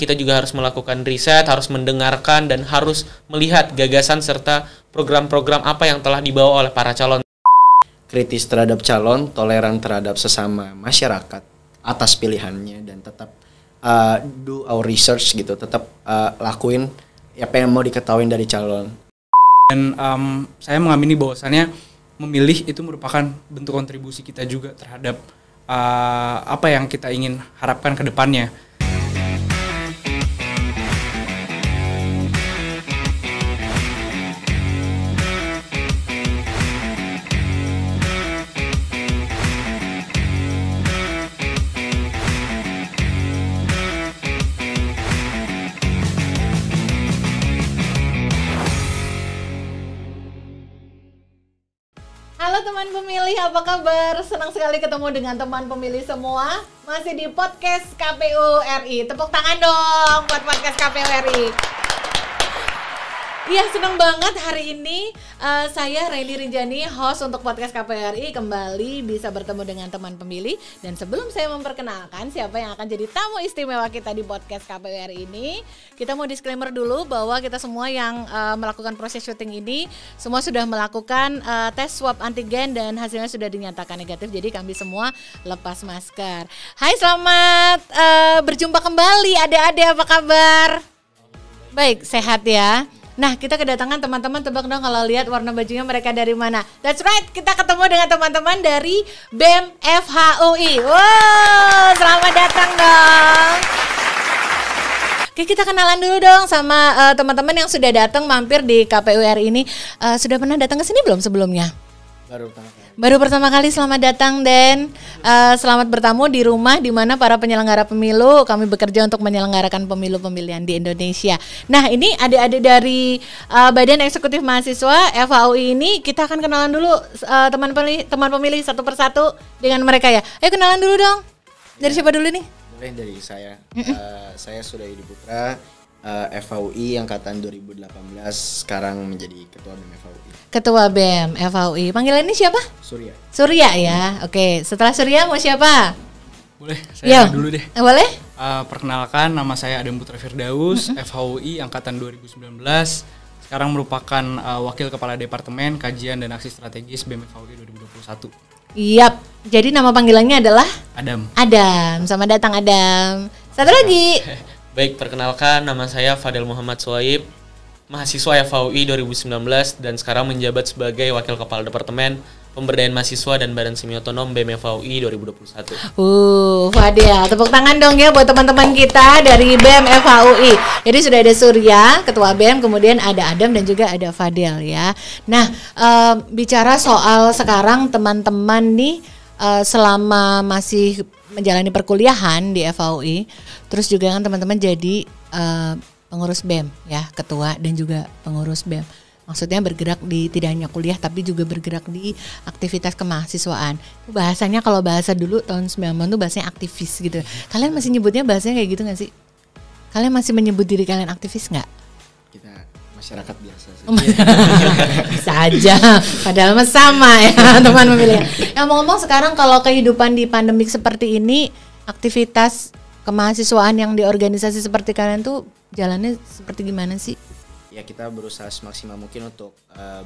kita juga harus melakukan riset, harus mendengarkan dan harus melihat gagasan serta program-program apa yang telah dibawa oleh para calon. Kritis terhadap calon, toleran terhadap sesama masyarakat atas pilihannya, dan tetap do our research gitu, tetap lakuin apa yang mau diketahui dari calon. Dan saya mengamini bahwasannya memilih itu merupakan bentuk kontribusi kita juga terhadap apa yang kita ingin harapkan ke depannya. Halo teman pemilih, apa kabar? Senang sekali ketemu dengan teman pemilih semua. Masih di podcast KPU RI. Tepuk tangan dong buat podcast KPU RI. Iya, senang banget hari ini saya Raini Rinjani, host untuk podcast KPU RI, kembali bisa bertemu dengan teman pemilih. Dan sebelum saya memperkenalkan siapa yang akan jadi tamu istimewa kita di podcast KPU RI ini, kita mau disclaimer dulu bahwa kita semua yang melakukan proses syuting ini semua sudah melakukan tes swab antigen dan hasilnya sudah dinyatakan negatif. Jadi kami semua lepas masker. Hai, selamat berjumpa kembali adik-adik, apa kabar? Baik, sehat ya. Nah, kita kedatangan teman-teman, tebak dong kalau lihat warna bajunya mereka dari mana. That's right, kita ketemu dengan teman-teman dari BEM FHUI. Wow, selamat datang dong. Oke, kita kenalan dulu dong sama teman-teman yang sudah datang mampir di KPU RI ini. Sudah pernah datang ke sini belum sebelumnya? Baru pertama kali. Selamat datang, Dan selamat bertamu di rumah di mana para penyelenggara pemilu, kami bekerja untuk menyelenggarakan pemilu-pemilihan di Indonesia. Nah, ini adik-adik dari Badan Eksekutif Mahasiswa FHUI ini, kita akan kenalan dulu teman pemilih satu persatu dengan mereka ya. Ayo kenalan dulu dong. Dari siapa dulu nih? Boleh dari saya. Saya Sudayudi Putra, FHUI angkatan 2018, sekarang menjadi ketua BEM FHUI. Ketua BEM FHUI. Panggilannya siapa? Surya. Surya ya. Oke, setelah Surya mau siapa? Boleh, saya dulu deh. Boleh? Perkenalkan, nama saya Adam Putra Firdaus, FHUI angkatan 2019. Sekarang merupakan Wakil Kepala Departemen Kajian dan Aksi Strategis BEM FHUI 2021. Yap. Jadi nama panggilannya adalah? Adam. Adam. Sama datang Adam. Satu lagi. Baik, perkenalkan, nama saya Fadel Muhammad Suhaib, mahasiswa FHUI 2019 dan sekarang menjabat sebagai Wakil Kepala Departemen Pemberdayaan Mahasiswa dan Badan Semi Otonom BEM FHUI 2021. Fadel, tepuk tangan dong ya buat teman-teman kita dari BEM FHUI. Jadi sudah ada Surya, Ketua BEM, kemudian ada Adam dan juga ada Fadel ya. Nah, bicara soal sekarang teman-teman nih selama masih menjalani perkuliahan di FHUI, terus juga kan teman-teman jadi pengurus BEM ya, ketua dan juga pengurus BEM. Maksudnya bergerak di tidak hanya kuliah tapi juga bergerak di aktivitas kemahasiswaan. Bahasanya kalau bahasa dulu tahun 90 tuh bahasanya aktivis gitu. Kalian masih nyebutnya bahasanya kayak gitu gak sih? Kalian masih menyebut diri kalian aktivis gak? Kita masyarakat biasa sih. Bisa aja, padahal sama ya teman pemilih. Ngomong-ngomong sekarang kalau kehidupan di pandemik seperti ini, aktivitas kemahasiswaan yang di organisasi seperti kalian tuh jalannya seperti gimana sih? Ya, kita berusaha semaksimal mungkin untuk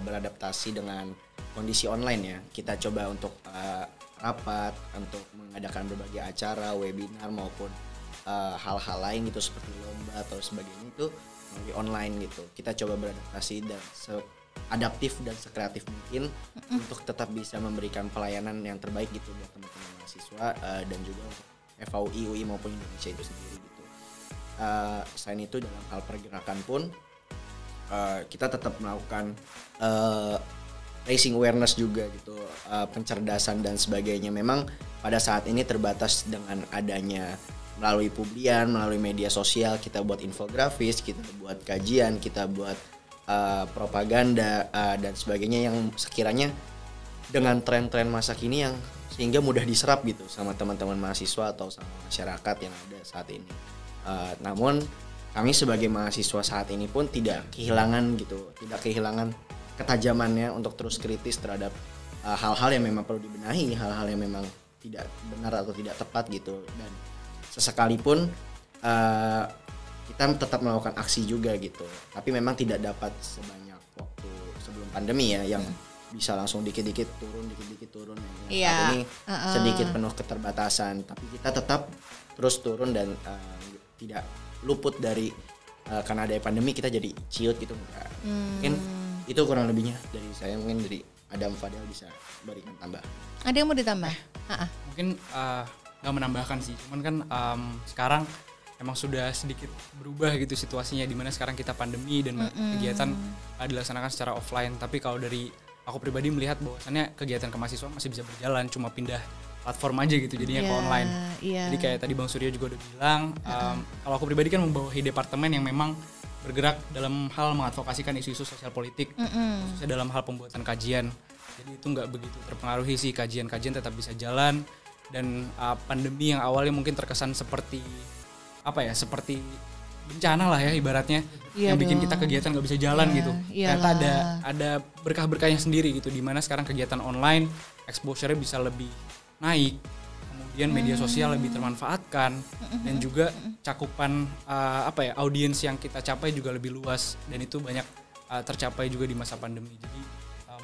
beradaptasi dengan kondisi online ya. Kita coba untuk rapat, untuk mengadakan berbagai acara, webinar maupun hal-hal lain gitu seperti lomba atau sebagainya itu melalui online gitu. Kita coba beradaptasi dan seadaptif dan sekreatif mungkin untuk tetap bisa memberikan pelayanan yang terbaik gitu buat teman-teman mahasiswa dan juga untuk FHUI, UI maupun Indonesia itu sendiri gitu. Selain itu dalam hal pergerakan pun kita tetap melakukan raising awareness juga gitu, pencerdasan dan sebagainya. Memang pada saat ini terbatas dengan adanya melalui publian, melalui media sosial, kita buat infografis, kita buat kajian, kita buat propaganda dan sebagainya yang sekiranya dengan tren-tren masa kini yang sehingga mudah diserap gitu sama teman-teman mahasiswa atau sama masyarakat yang ada saat ini. Namun kami sebagai mahasiswa saat ini pun tidak kehilangan ketajamannya untuk terus kritis terhadap hal-hal yang memang perlu dibenahi, hal-hal yang memang tidak benar atau tidak tepat gitu. Dan sesekalipun kita tetap melakukan aksi juga gitu. Tapi memang tidak dapat sebanyak waktu sebelum pandemi ya, yang bisa langsung dikit-dikit turun. Iya. Saat ini sedikit penuh keterbatasan, tapi kita tetap terus turun dan tidak luput dari karena ada pandemi kita jadi ciut gitu. Mungkin itu kurang lebihnya dari saya, mungkin dari Adam Fadel bisa berikan tambah. Ada yang mau ditambah? Mungkin nggak menambahkan sih, cuman kan sekarang emang sudah sedikit berubah gitu situasinya, dimana sekarang kita pandemi dan kegiatan dilaksanakan secara offline. Tapi kalau dari aku pribadi melihat bahwasannya kegiatan kemahasiswaan masih bisa berjalan, cuma pindah platform aja gitu jadinya ke online. Jadi kayak tadi Bang Surya juga udah bilang, kalau aku pribadi kan membawahi departemen yang memang bergerak dalam hal mengadvokasikan isu-isu sosial politik, khususnya dalam hal pembuatan kajian. Jadi itu nggak begitu terpengaruhi sih, kajian-kajian tetap bisa jalan. Dan pandemi yang awalnya mungkin terkesan seperti seperti bencana lah ya ibaratnya, yang bikin kita kegiatan nggak bisa jalan gitu. Ternyata ada berkah-berkahnya sendiri gitu, dimana sekarang kegiatan online exposure-nya bisa lebih naik, kemudian media sosial lebih termanfaatkan, dan juga cakupan audiens yang kita capai juga lebih luas, dan itu banyak tercapai juga di masa pandemi. Jadi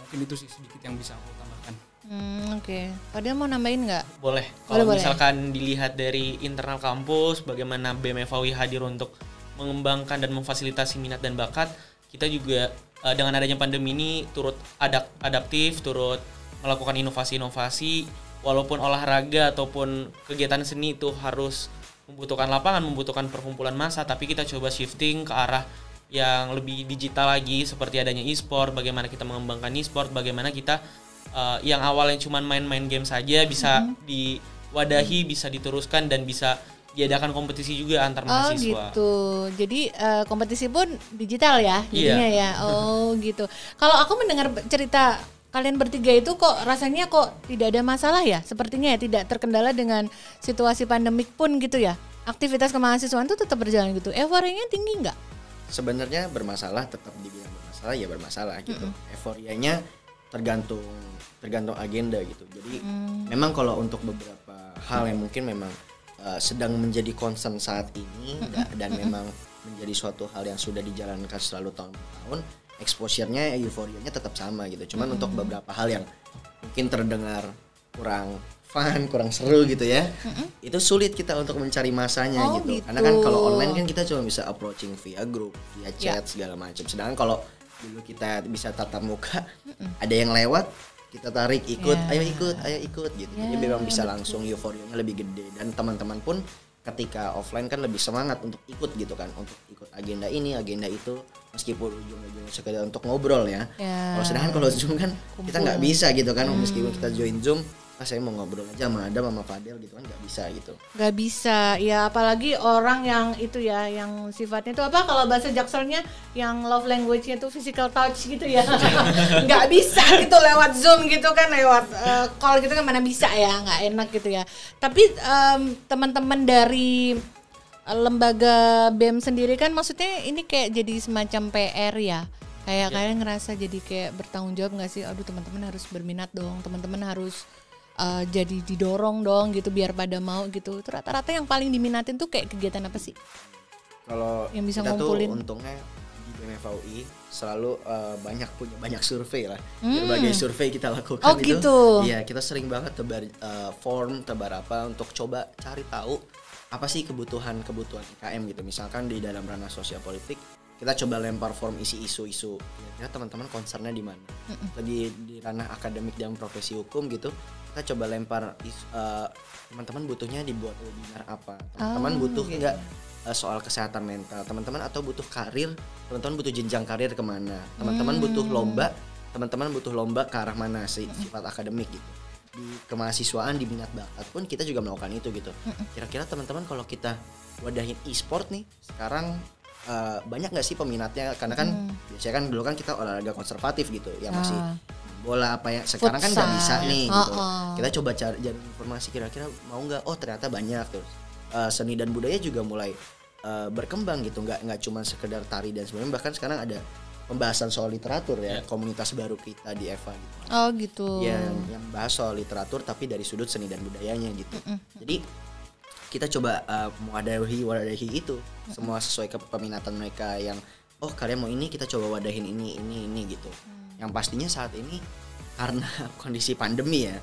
mungkin itu sih sedikit yang bisa aku tambahkan. Oke. Padahal mau nambahin nggak? Boleh. Kalau misalkan dilihat dari internal kampus, bagaimana BEM FAUI hadir untuk mengembangkan dan memfasilitasi minat dan bakat, kita juga dengan adanya pandemi ini turut adaptif, turut melakukan inovasi-inovasi. Walaupun olahraga ataupun kegiatan seni itu harus membutuhkan lapangan, membutuhkan perkumpulan massa, tapi kita coba shifting ke arah yang lebih digital lagi, seperti adanya e-sport, bagaimana kita mengembangkan e-sport, bagaimana kita yang awalnya cuma main-main game saja bisa diwadahi, bisa diteruskan, dan bisa diadakan kompetisi juga antar mahasiswa. Oh gitu, jadi kompetisi pun digital ya jadinya ya. Oh gitu. Kalau aku mendengar cerita kalian bertiga itu kok rasanya kok tidak ada masalah ya, sepertinya ya tidak terkendala dengan situasi pandemik pun gitu ya. Aktivitas kemahasiswaan itu tetap berjalan gitu. Euforianya tinggi nggak? Sebenarnya bermasalah, tetap dibilang bermasalah ya bermasalah gitu. Euforianya tergantung agenda gitu. Jadi memang kalau untuk beberapa hal yang mungkin memang sedang menjadi concern saat ini dan memang menjadi suatu hal yang sudah dijalankan selalu tahun per tahun, exposure-nya, euforianya tetap sama gitu. Cuman untuk beberapa hal yang mungkin terdengar kurang fun, kurang seru gitu ya, itu sulit kita untuk mencari masanya gitu. Karena kan kalau online kan kita cuma bisa approaching via grup, via chat segala macam. Sedangkan kalau dulu kita bisa tatap muka, ada yang lewat, kita tarik ikut, ayo ikut gitu. Jadi memang bisa langsung euforianya lebih gede, dan teman-teman pun ketika offline kan lebih semangat untuk ikut gitu kan, untuk ikut agenda ini, agenda itu, meskipun ujung-ujungnya sekedar untuk ngobrol ya. Kalau sedangkan kalau Zoom kan kita nggak bisa gitu kan, meskipun kita join Zoom, saya mau ngobrol aja sama Adam sama Fadel gitu kan, nggak bisa gitu. Nggak bisa, ya apalagi orang yang itu ya, yang sifatnya itu apa kalau bahasa Jakselnya, yang love language-nya itu physical touch gitu ya. Nggak bisa gitu lewat Zoom gitu kan, lewat call gitu kan, mana bisa ya, nggak enak gitu ya. Tapi teman-teman dari lembaga BEM sendiri kan maksudnya ini kayak jadi semacam PR ya. Kayak kalian ngerasa jadi kayak bertanggung jawab nggak sih? Aduh, teman-teman harus berminat dong, teman-teman harus jadi didorong dong gitu biar pada mau gitu. Itu rata-rata yang paling diminatin tuh kayak kegiatan apa sih? Kalau yang bisa kita ngumpulin tuh untungnya di BEM FAUI selalu punya banyak survei lah. Berbagai survei kita lakukan itu. Gitu. Iya, kita sering banget tebar form, tebar apa untuk coba cari tahu apa sih kebutuhan IKM gitu. Misalkan di dalam ranah sosial politik, kita coba lempar form isi isu-isu. Ya teman-teman concernnya di mana? Lagi di ranah akademik dan profesi hukum gitu, kita coba lempar teman-teman butuhnya dibuat webinar apa? Teman-teman butuh enggak soal kesehatan mental? Teman-teman atau butuh karir? Teman-teman butuh jenjang karir kemana? Teman-teman butuh lomba? Teman-teman butuh lomba ke arah mana sih sifat akademik gitu? Di kemahasiswaan, di minat bakat pun kita juga melakukan itu gitu. Kira-kira teman-teman kalau kita wadahin e-sport nih sekarang banyak nggak sih peminatnya? Karena kan biasanya kan dulu kan kita olahraga konservatif gitu, yang masih bola apa ya. Sekarang kan nggak bisa nih gitu. Kita coba cari informasi kira-kira mau nggak? Oh ternyata banyak tuh. Seni dan budaya juga mulai berkembang gitu. Nggak cuma sekedar tari dan sebagainya. Bahkan sekarang ada pembahasan soal literatur ya, komunitas baru kita di EVA gitu. Oh gitu. Yang bahas soal literatur tapi dari sudut seni dan budayanya gitu. Jadi kita coba wadahi itu semua sesuai ke peminatan mereka yang kalian mau ini, kita coba wadahin ini gitu. Yang pastinya saat ini karena kondisi pandemi ya.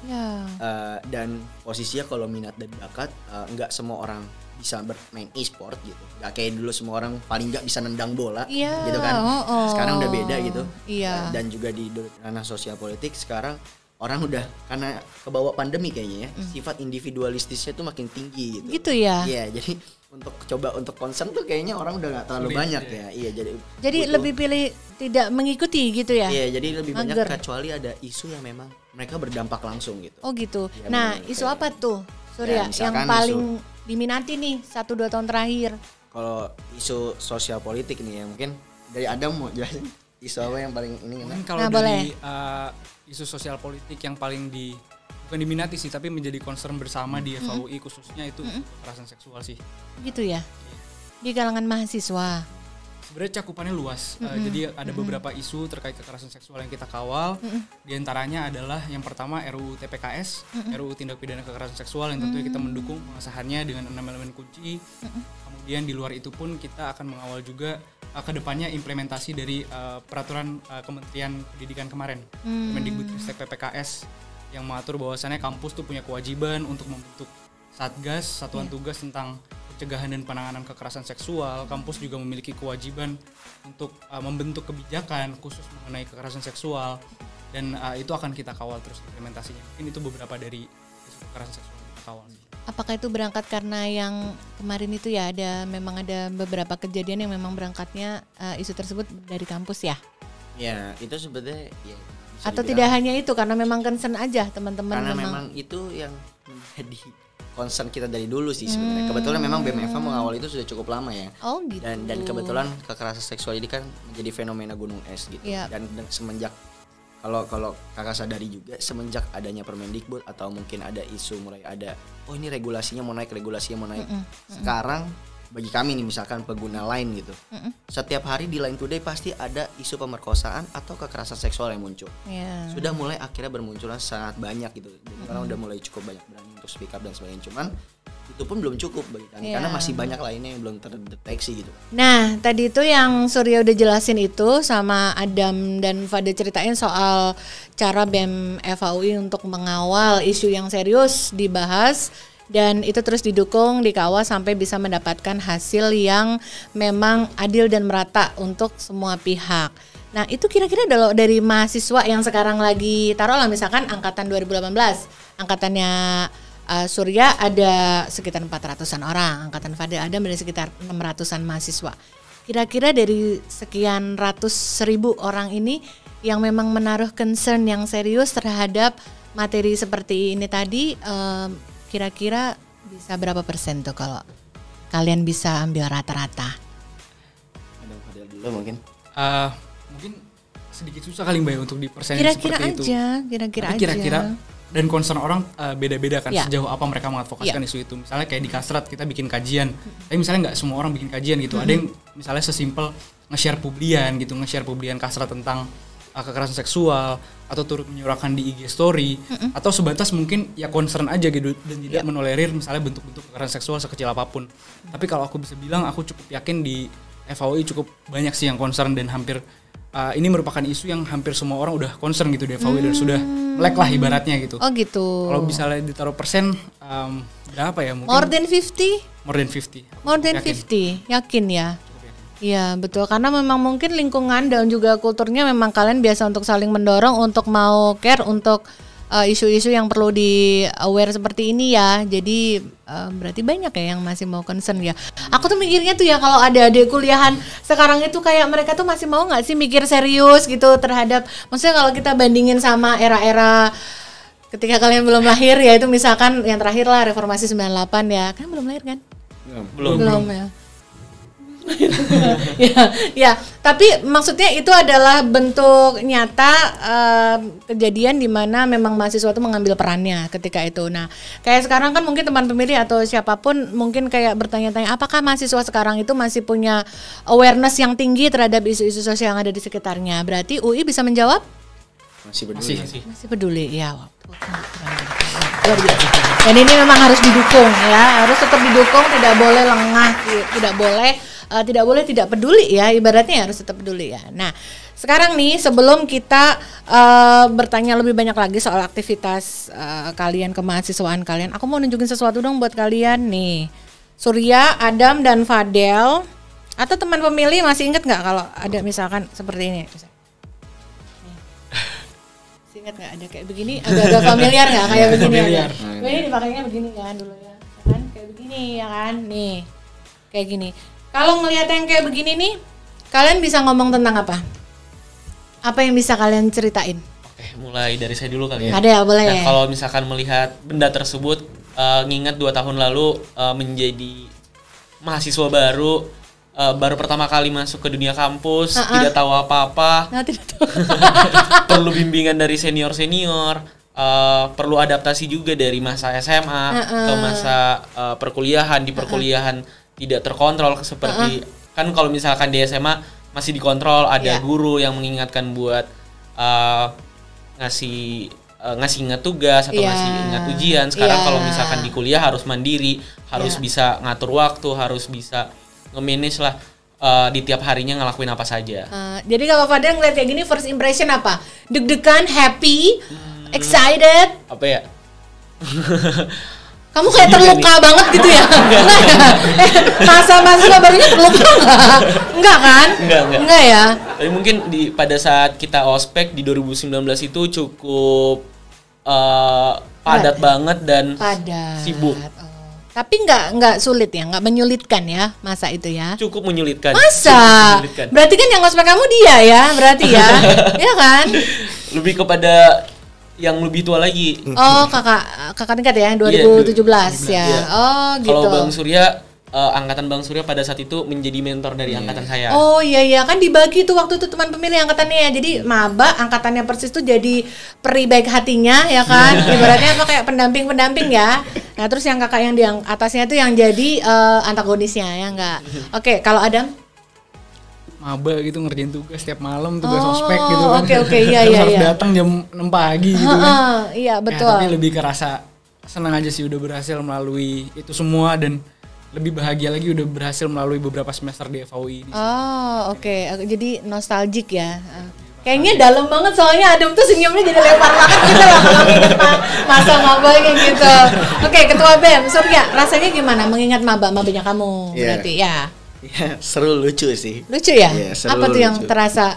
Dan posisinya kalau minat dan bakat nggak semua orang bisa bermain e-sport gitu. Nggak kayak dulu semua orang paling nggak bisa nendang bola gitu kan. Sekarang udah beda gitu. Dan juga di ranah sosial politik sekarang orang udah karena kebawa pandemi kayaknya ya, sifat individualistisnya tuh makin tinggi gitu. Gitu ya. Iya, jadi untuk concern tuh kayaknya orang udah nggak terlalu banyak ya. Iya, jadi lebih pilih tidak mengikuti gitu ya. Iya, jadi lebih banyak kecuali ada isu yang memang mereka berdampak langsung gitu. Oh gitu. Ya, nah, isu apa tuh Surya yang paling diminati nih 1-2 tahun terakhir? Kalau isu sosial politik nih ya, mungkin dari Adam mau jelasin isu apa yang paling ini? Kalau dari isu sosial politik yang paling bukan diminati sih, tapi menjadi concern bersama di FAUI khususnya itu kekerasan seksual sih. Gitu ya. Di kalangan mahasiswa. Sebenarnya cakupannya luas. Jadi ada beberapa isu terkait kekerasan seksual yang kita kawal. Di antaranya adalah yang pertama RUU TPKS, RUU Tindak Pidana Kekerasan Seksual yang tentunya kita mendukung pengesahannya dengan 6 elemen kunci. Kemudian di luar itu pun kita akan mengawal juga ke depannya implementasi dari peraturan Kementerian Pendidikan kemarin, Kemendikbudristek PPKS, yang mengatur bahwasannya kampus tuh punya kewajiban untuk membentuk satgas, satuan tugas tentang pencegahan dan penanganan kekerasan seksual. Kampus juga memiliki kewajiban untuk membentuk kebijakan khusus mengenai kekerasan seksual, dan itu akan kita kawal terus implementasinya. Mungkin itu beberapa dari isu kekerasan seksual yang kita kawal. Apakah itu berangkat karena yang kemarin itu ya memang ada beberapa kejadian yang memang berangkatnya isu tersebut dari kampus ya? Ya, itu sebetulnya ya, atau tidak hanya itu, karena memang concern aja teman-teman? Karena memang itu yang menjadi concern kita dari dulu sih sebenarnya. Kebetulan memang BMFA mengawal itu sudah cukup lama ya. Oh gitu. Dan kebetulan kekerasan seksual ini kan menjadi fenomena gunung es gitu. Dan semenjak kalau kakak sadari juga, semenjak adanya Permendikbud atau mungkin ada isu mulai ada ini regulasinya mau naik. Sekarang bagi kami nih misalkan pengguna Line gitu, setiap hari di Line Today pasti ada isu pemerkosaan atau kekerasan seksual yang muncul. Sudah mulai akhirnya bermunculan sangat banyak gitu. Jadi orang udah mulai cukup banyak berani untuk speak up dan sebagainya. Cuman itu pun belum cukup bagi kami karena masih banyak lainnya yang belum terdeteksi gitu. Nah, tadi itu yang Surya udah jelasin itu sama Adam dan Fadil ceritain soal cara BEM FAUI untuk mengawal isu yang serius dibahas, dan itu terus didukung, dikawal sampai bisa mendapatkan hasil yang memang adil dan merata untuk semua pihak. Nah, itu kira-kira dari mahasiswa yang sekarang lagi, taruhlah misalkan angkatan 2018, angkatannya Surya ada sekitar 400-an orang, angkatan Fadil Adam ada sekitar 600-an mahasiswa. Kira-kira dari sekian ratus ribu orang ini yang memang menaruh concern yang serius terhadap materi seperti ini tadi, kira-kira bisa berapa persen tuh kalau kalian bisa ambil rata-rata? Ada Fadil dulu mungkin. Mungkin sedikit susah kali Mbak untuk dipersenin seperti itu. Kira-kira dan concern orang beda-beda kan sejauh apa mereka mengadvokasikan isu itu. Misalnya kayak di Kasrat kita bikin kajian, tapi misalnya nggak semua orang bikin kajian gitu. Ada yang misalnya sesimpel nge-share publian Kasrat tentang kekerasan seksual, atau turut menyuarakan di IG story, atau sebatas mungkin ya concern aja gitu dan tidak menolerir misalnya bentuk-bentuk kekerasan seksual sekecil apapun. Tapi kalau aku bisa bilang, aku cukup yakin di FAUI cukup banyak sih yang concern, dan hampir ini merupakan isu yang hampir semua orang udah concern gitu di FAUI dan sudah melek lah ibaratnya gitu. Oh gitu. Kalau misalnya ditaruh persen berapa ya? Mungkin More than 50? More than 50. More than 50, yakin ya? Iya betul, karena memang mungkin lingkungan dan juga kulturnya memang kalian biasa untuk saling mendorong untuk mau care untuk isu-isu yang perlu di aware seperti ini ya. Jadi berarti banyak ya yang masih mau concern ya. Aku tuh mikirnya tuh ya, kalau ada adik kuliahan sekarang itu kayak mereka tuh masih mau nggak sih mikir serius gitu terhadap, maksudnya kalau kita bandingin sama era-era ketika kalian belum lahir ya, itu misalkan yang terakhir lah reformasi 98 ya, kan belum lahir kan? Belum ya. ya, tapi maksudnya itu adalah bentuk nyata kejadian di mana memang mahasiswa itu mengambil perannya ketika itu. Nah, kayak sekarang kan mungkin teman pemilih atau siapapun mungkin kayak bertanya-tanya, apakah mahasiswa sekarang itu masih punya awareness yang tinggi terhadap isu-isu sosial yang ada di sekitarnya? Berarti UI bisa menjawab? Masih peduli. Masih peduli, ya. luar biasa. Dan ini memang harus didukung ya, harus tetap didukung, tidak boleh lengah, tidak boleh tidak peduli ya, ibaratnya harus tetap peduli ya. Nah, sekarang nih sebelum kita bertanya lebih banyak lagi soal aktivitas kalian, kemahasiswaan kalian, aku mau nunjukin sesuatu dong buat kalian nih. Surya, Adam, dan Fadel atau teman pemilih masih inget nggak kalau ada misalkan seperti ini? Masih inget nggak ada kayak begini? Agak-agak familiar nggak kayak begini? Familiar. Ini dipakainya begini kan dulu ya, kan kayak begini ya kan, nih kayak gini. Kalau ngelihat yang kayak begini nih, kalian bisa ngomong tentang apa? Apa yang bisa kalian ceritain? Oke, mulai dari saya dulu kali ya. Ada ya, boleh. Nah, kalau misalkan melihat benda tersebut, ngingat 2 tahun lalu menjadi mahasiswa baru pertama kali masuk ke dunia kampus, tidak tahu apa-apa, Tidak tahu. perlu bimbingan dari senior-senior, perlu adaptasi juga dari masa SMA ke masa perkuliahan. Di perkuliahan tidak terkontrol seperti kan kalau misalkan di SMA masih dikontrol, ada guru yang mengingatkan buat ngasih ingat tugas atau ngasih ingat ujian. Sekarang kalau misalkan di kuliah harus mandiri, harus bisa ngatur waktu, harus bisa nge-manage lah di tiap harinya ngelakuin apa saja. Jadi kalau Fadel ngeliat kayak gini, first impression apa? Deg-degan, happy, excited? Apa ya? Kamu kayak terluka banget gitu ya? Masa-masa barunya terluka nggak? Enggak kan? Enggak ya? Tapi mungkin pada saat kita ospek di 2019 itu cukup padat banget dan sibuk. Tapi nggak sulit ya, nggak menyulitkan ya masa itu ya? Cukup menyulitkan. Masa? Berarti kan yang ospek kamu dia ya, berarti ya? Iya kan? Lebih kepada yang lebih tua lagi. Oh, kakak tingkat ya, 2017 ya. Iya. Oh, gitu. Kalau Bang Surya, angkatan Bang Surya pada saat itu menjadi mentor dari angkatan saya. Oh iya kan dibagi tuh waktu itu teman pemilih angkatannya ya. Jadi maba angkatannya persis tuh jadi peri baik hatinya ya kan. Ibaratnya apa kayak pendamping ya. Nah, terus yang kakak yang di atasnya tuh yang jadi antagonisnya ya enggak. Oke, kalau Adam? Maba gitu ngerjain tugas setiap malam, tugas ospek gitu kan. Oke, iya. Harus datang jam 6 pagi gitu kan. Iya, betul. Tapi lebih kerasa senang aja sih udah berhasil melalui itu semua, dan lebih bahagia lagi udah berhasil melalui beberapa semester di FAUI ini. Oh, oke. Jadi nostalgic ya. Kayaknya dalam banget soalnya Adam tuh senyumnya jadi lempar banget gitu lah kalau inget masa mabanya gitu. Oke, Ketua BEM, Surya, rasanya gimana mengingat mabanya kamu berarti ya? Ya, seru, lucu sih. Lucu ya? Seru, apa tuh yang terasa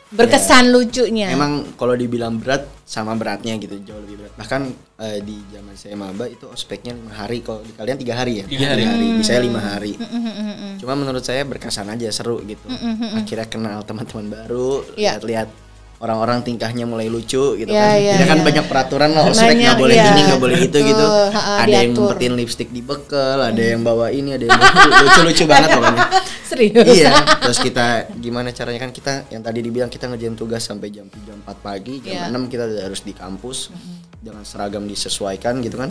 berkesan lucunya? Emang kalau dibilang berat sama beratnya gitu, jauh lebih berat. Bahkan di zaman saya maba itu ospeknya 5 hari, kalau di kalian 3 hari ya? 3 hari. Di saya 5 hari. Cuma menurut saya berkesan aja, seru gitu. Akhirnya kenal teman-teman baru, lihat-lihat orang-orang tingkahnya mulai lucu gitu kan. Jadi kan banyak peraturan lah, ospek nggak boleh ini, nggak boleh itu gitu. Ada yang ngumpetin lipstik di bekal, ada yang bawa ini, ada yang lucu-lucu banget pokoknya. Serius? Iya. Terus kita gimana caranya, kan kita yang tadi dibilang kita ngerjain tugas sampai jam 4 pagi, jam 6 kita harus di kampus dengan seragam disesuaikan gitu kan.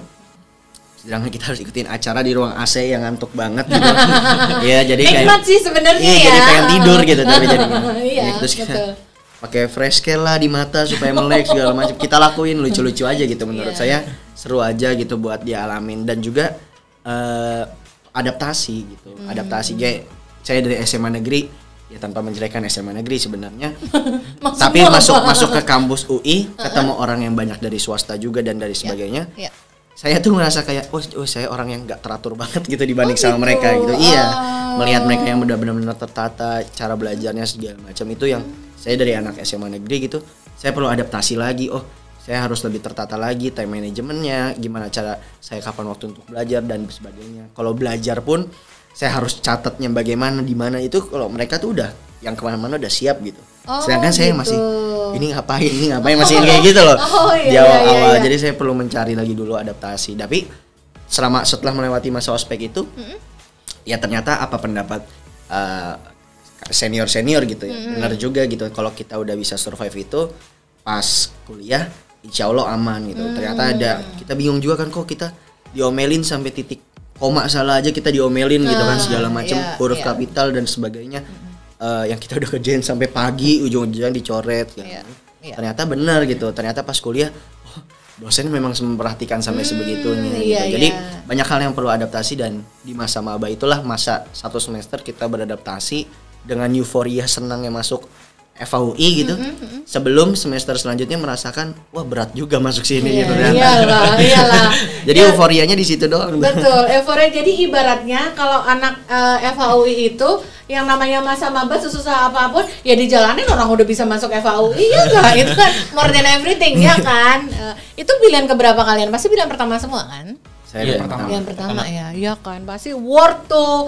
Sedangkan kita harus ikutin acara di ruang AC yang ngantuk banget gitu. Ya jadi kayak nikmat sih sebenarnya ya. Jadi pengen tidur gitu tapi jadinya. Iya, Terus kita pakai fresh care lah di mata supaya melek segala macam. Kita lakuin lucu-lucu aja gitu, menurut saya seru aja gitu buat dialamin. Dan juga adaptasi gitu. Adaptasi kayak saya dari SMA negeri, ya tanpa menjelekan SMA negeri sebenarnya. Tapi masuk ke kampus UI, ketemu orang yang banyak dari swasta juga dan dari sebagainya. Saya tuh ngerasa kayak saya orang yang nggak teratur banget gitu dibanding sama mereka gitu. Iya, melihat mereka yang udah benar-benar tertata, cara belajarnya segala macam itu yang saya dari anak SMA negeri gitu, saya perlu adaptasi lagi. Saya harus lebih tertata lagi, time manajemennya, gimana cara saya kapan waktu untuk belajar dan sebagainya. Kalau belajar pun saya harus catatnya bagaimana, di mana itu. Kalau mereka tuh udah yang kemana-mana udah siap gitu. Sedangkan saya masih ini ngapain masih kayak gitu loh. Di awal-awal. Jadi saya perlu mencari lagi dulu adaptasi. Tapi setelah melewati masa ospek itu, ya ternyata apa pendapat senior gitu ya. Benar juga gitu, kalau kita udah bisa survive itu pas kuliah insya Allah aman gitu. Ternyata kita bingung juga kan, kok kita diomelin sampai titik koma salah aja kita diomelin gitu kan, segala macam huruf kapital dan sebagainya. Yang kita udah kerjain sampai pagi ujung-ujungnya dicoret gitu. Ternyata benar gitu. Ternyata pas kuliah dosen memang memperhatikan sampai sebegitunya iya, gitu. Jadi iya. banyak hal yang perlu adaptasi, dan di masa maba itulah masa 1 semester kita beradaptasi dengan euforia senangnya masuk FAUI gitu. Sebelum semester selanjutnya merasakan wah berat juga masuk sini gitu kan. Iyalah. Jadi euforianya di situ doang. Betul, euforia. Jadi ibaratnya kalau anak FAUI itu yang namanya masa maba susah apapun ya dijalanin, orang udah bisa masuk FAUI ya enggak? Itu kan more than everything ya kan. Itu pilihan keberapa kalian? Pasti pilihan pertama semua kan? Saya Yang pertama ya, iya kan pasti worth to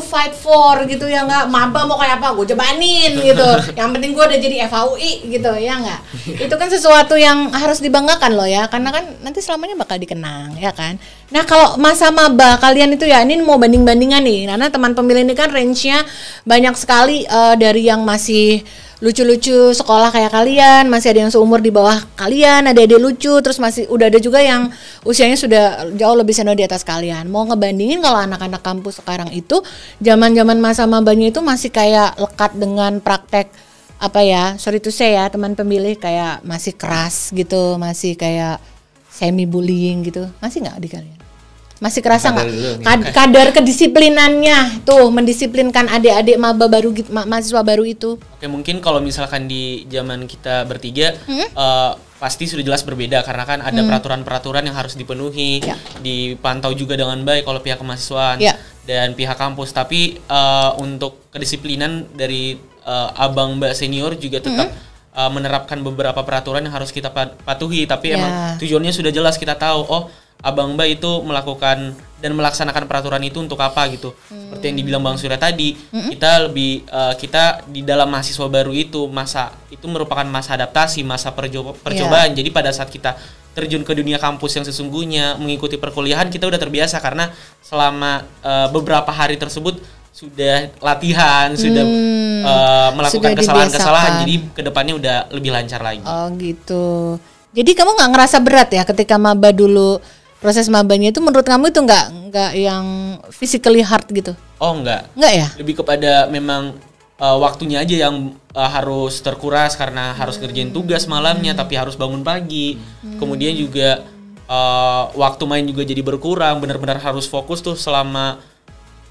fight for gitu ya nggak, maba mau kayak apa gue jabanin gitu, yang penting gue udah jadi FAUI gitu ya nggak, itu kan sesuatu yang harus dibanggakan loh ya, karena kan nanti selamanya bakal dikenang ya kan. Nah kalau masa maba kalian itu ya, ini mau banding-bandingan nih, karena teman pemilih ini kan range-nya banyak sekali, dari yang masih lucu-lucu sekolah kayak kalian, masih ada yang seumur di bawah kalian, ada adik lucu, terus masih udah ada juga yang usianya sudah jauh lebih senior di atas kalian. Mau ngebandingin kalau anak-anak kampus sekarang itu zaman-zaman masa mabanya itu masih kayak lekat dengan praktek apa ya, sorry to say ya teman pemilih, kayak masih keras gitu, masih kayak semi bullying gitu, masih nggak di kalian? Masih kerasa nggak kadar kedisiplinannya tuh mendisiplinkan adik-adik maba baru gitu, mahasiswa baru itu? Oke, mungkin kalau misalkan di zaman kita bertiga pasti sudah jelas berbeda, karena kan ada peraturan-peraturan yang harus dipenuhi, dipantau juga dengan baik oleh pihak kemahasiswaan dan pihak kampus. Tapi untuk kedisiplinan dari abang mbak senior juga tetap menerapkan beberapa peraturan yang harus kita patuhi. Tapi emang tujuannya sudah jelas, kita tahu abang mbak itu melakukan dan melaksanakan peraturan itu untuk apa gitu. Seperti yang dibilang Bang Surya tadi, kita kita di dalam mahasiswa baru itu, masa itu merupakan masa adaptasi, masa percobaan. Jadi pada saat kita terjun ke dunia kampus yang sesungguhnya, mengikuti perkuliahan, kita udah terbiasa karena selama beberapa hari tersebut sudah latihan, sudah melakukan kesalahan-kesalahan, jadi kedepannya udah lebih lancar lagi. Oh gitu. Jadi kamu nggak ngerasa berat ya ketika maba dulu, proses mabanya itu menurut kamu itu nggak yang physically hard gitu? Oh enggak ya? Lebih kepada memang waktunya aja yang harus terkuras karena harus ngerjain tugas malamnya, tapi harus bangun pagi. Kemudian juga waktu main juga jadi berkurang, benar-benar harus fokus tuh selama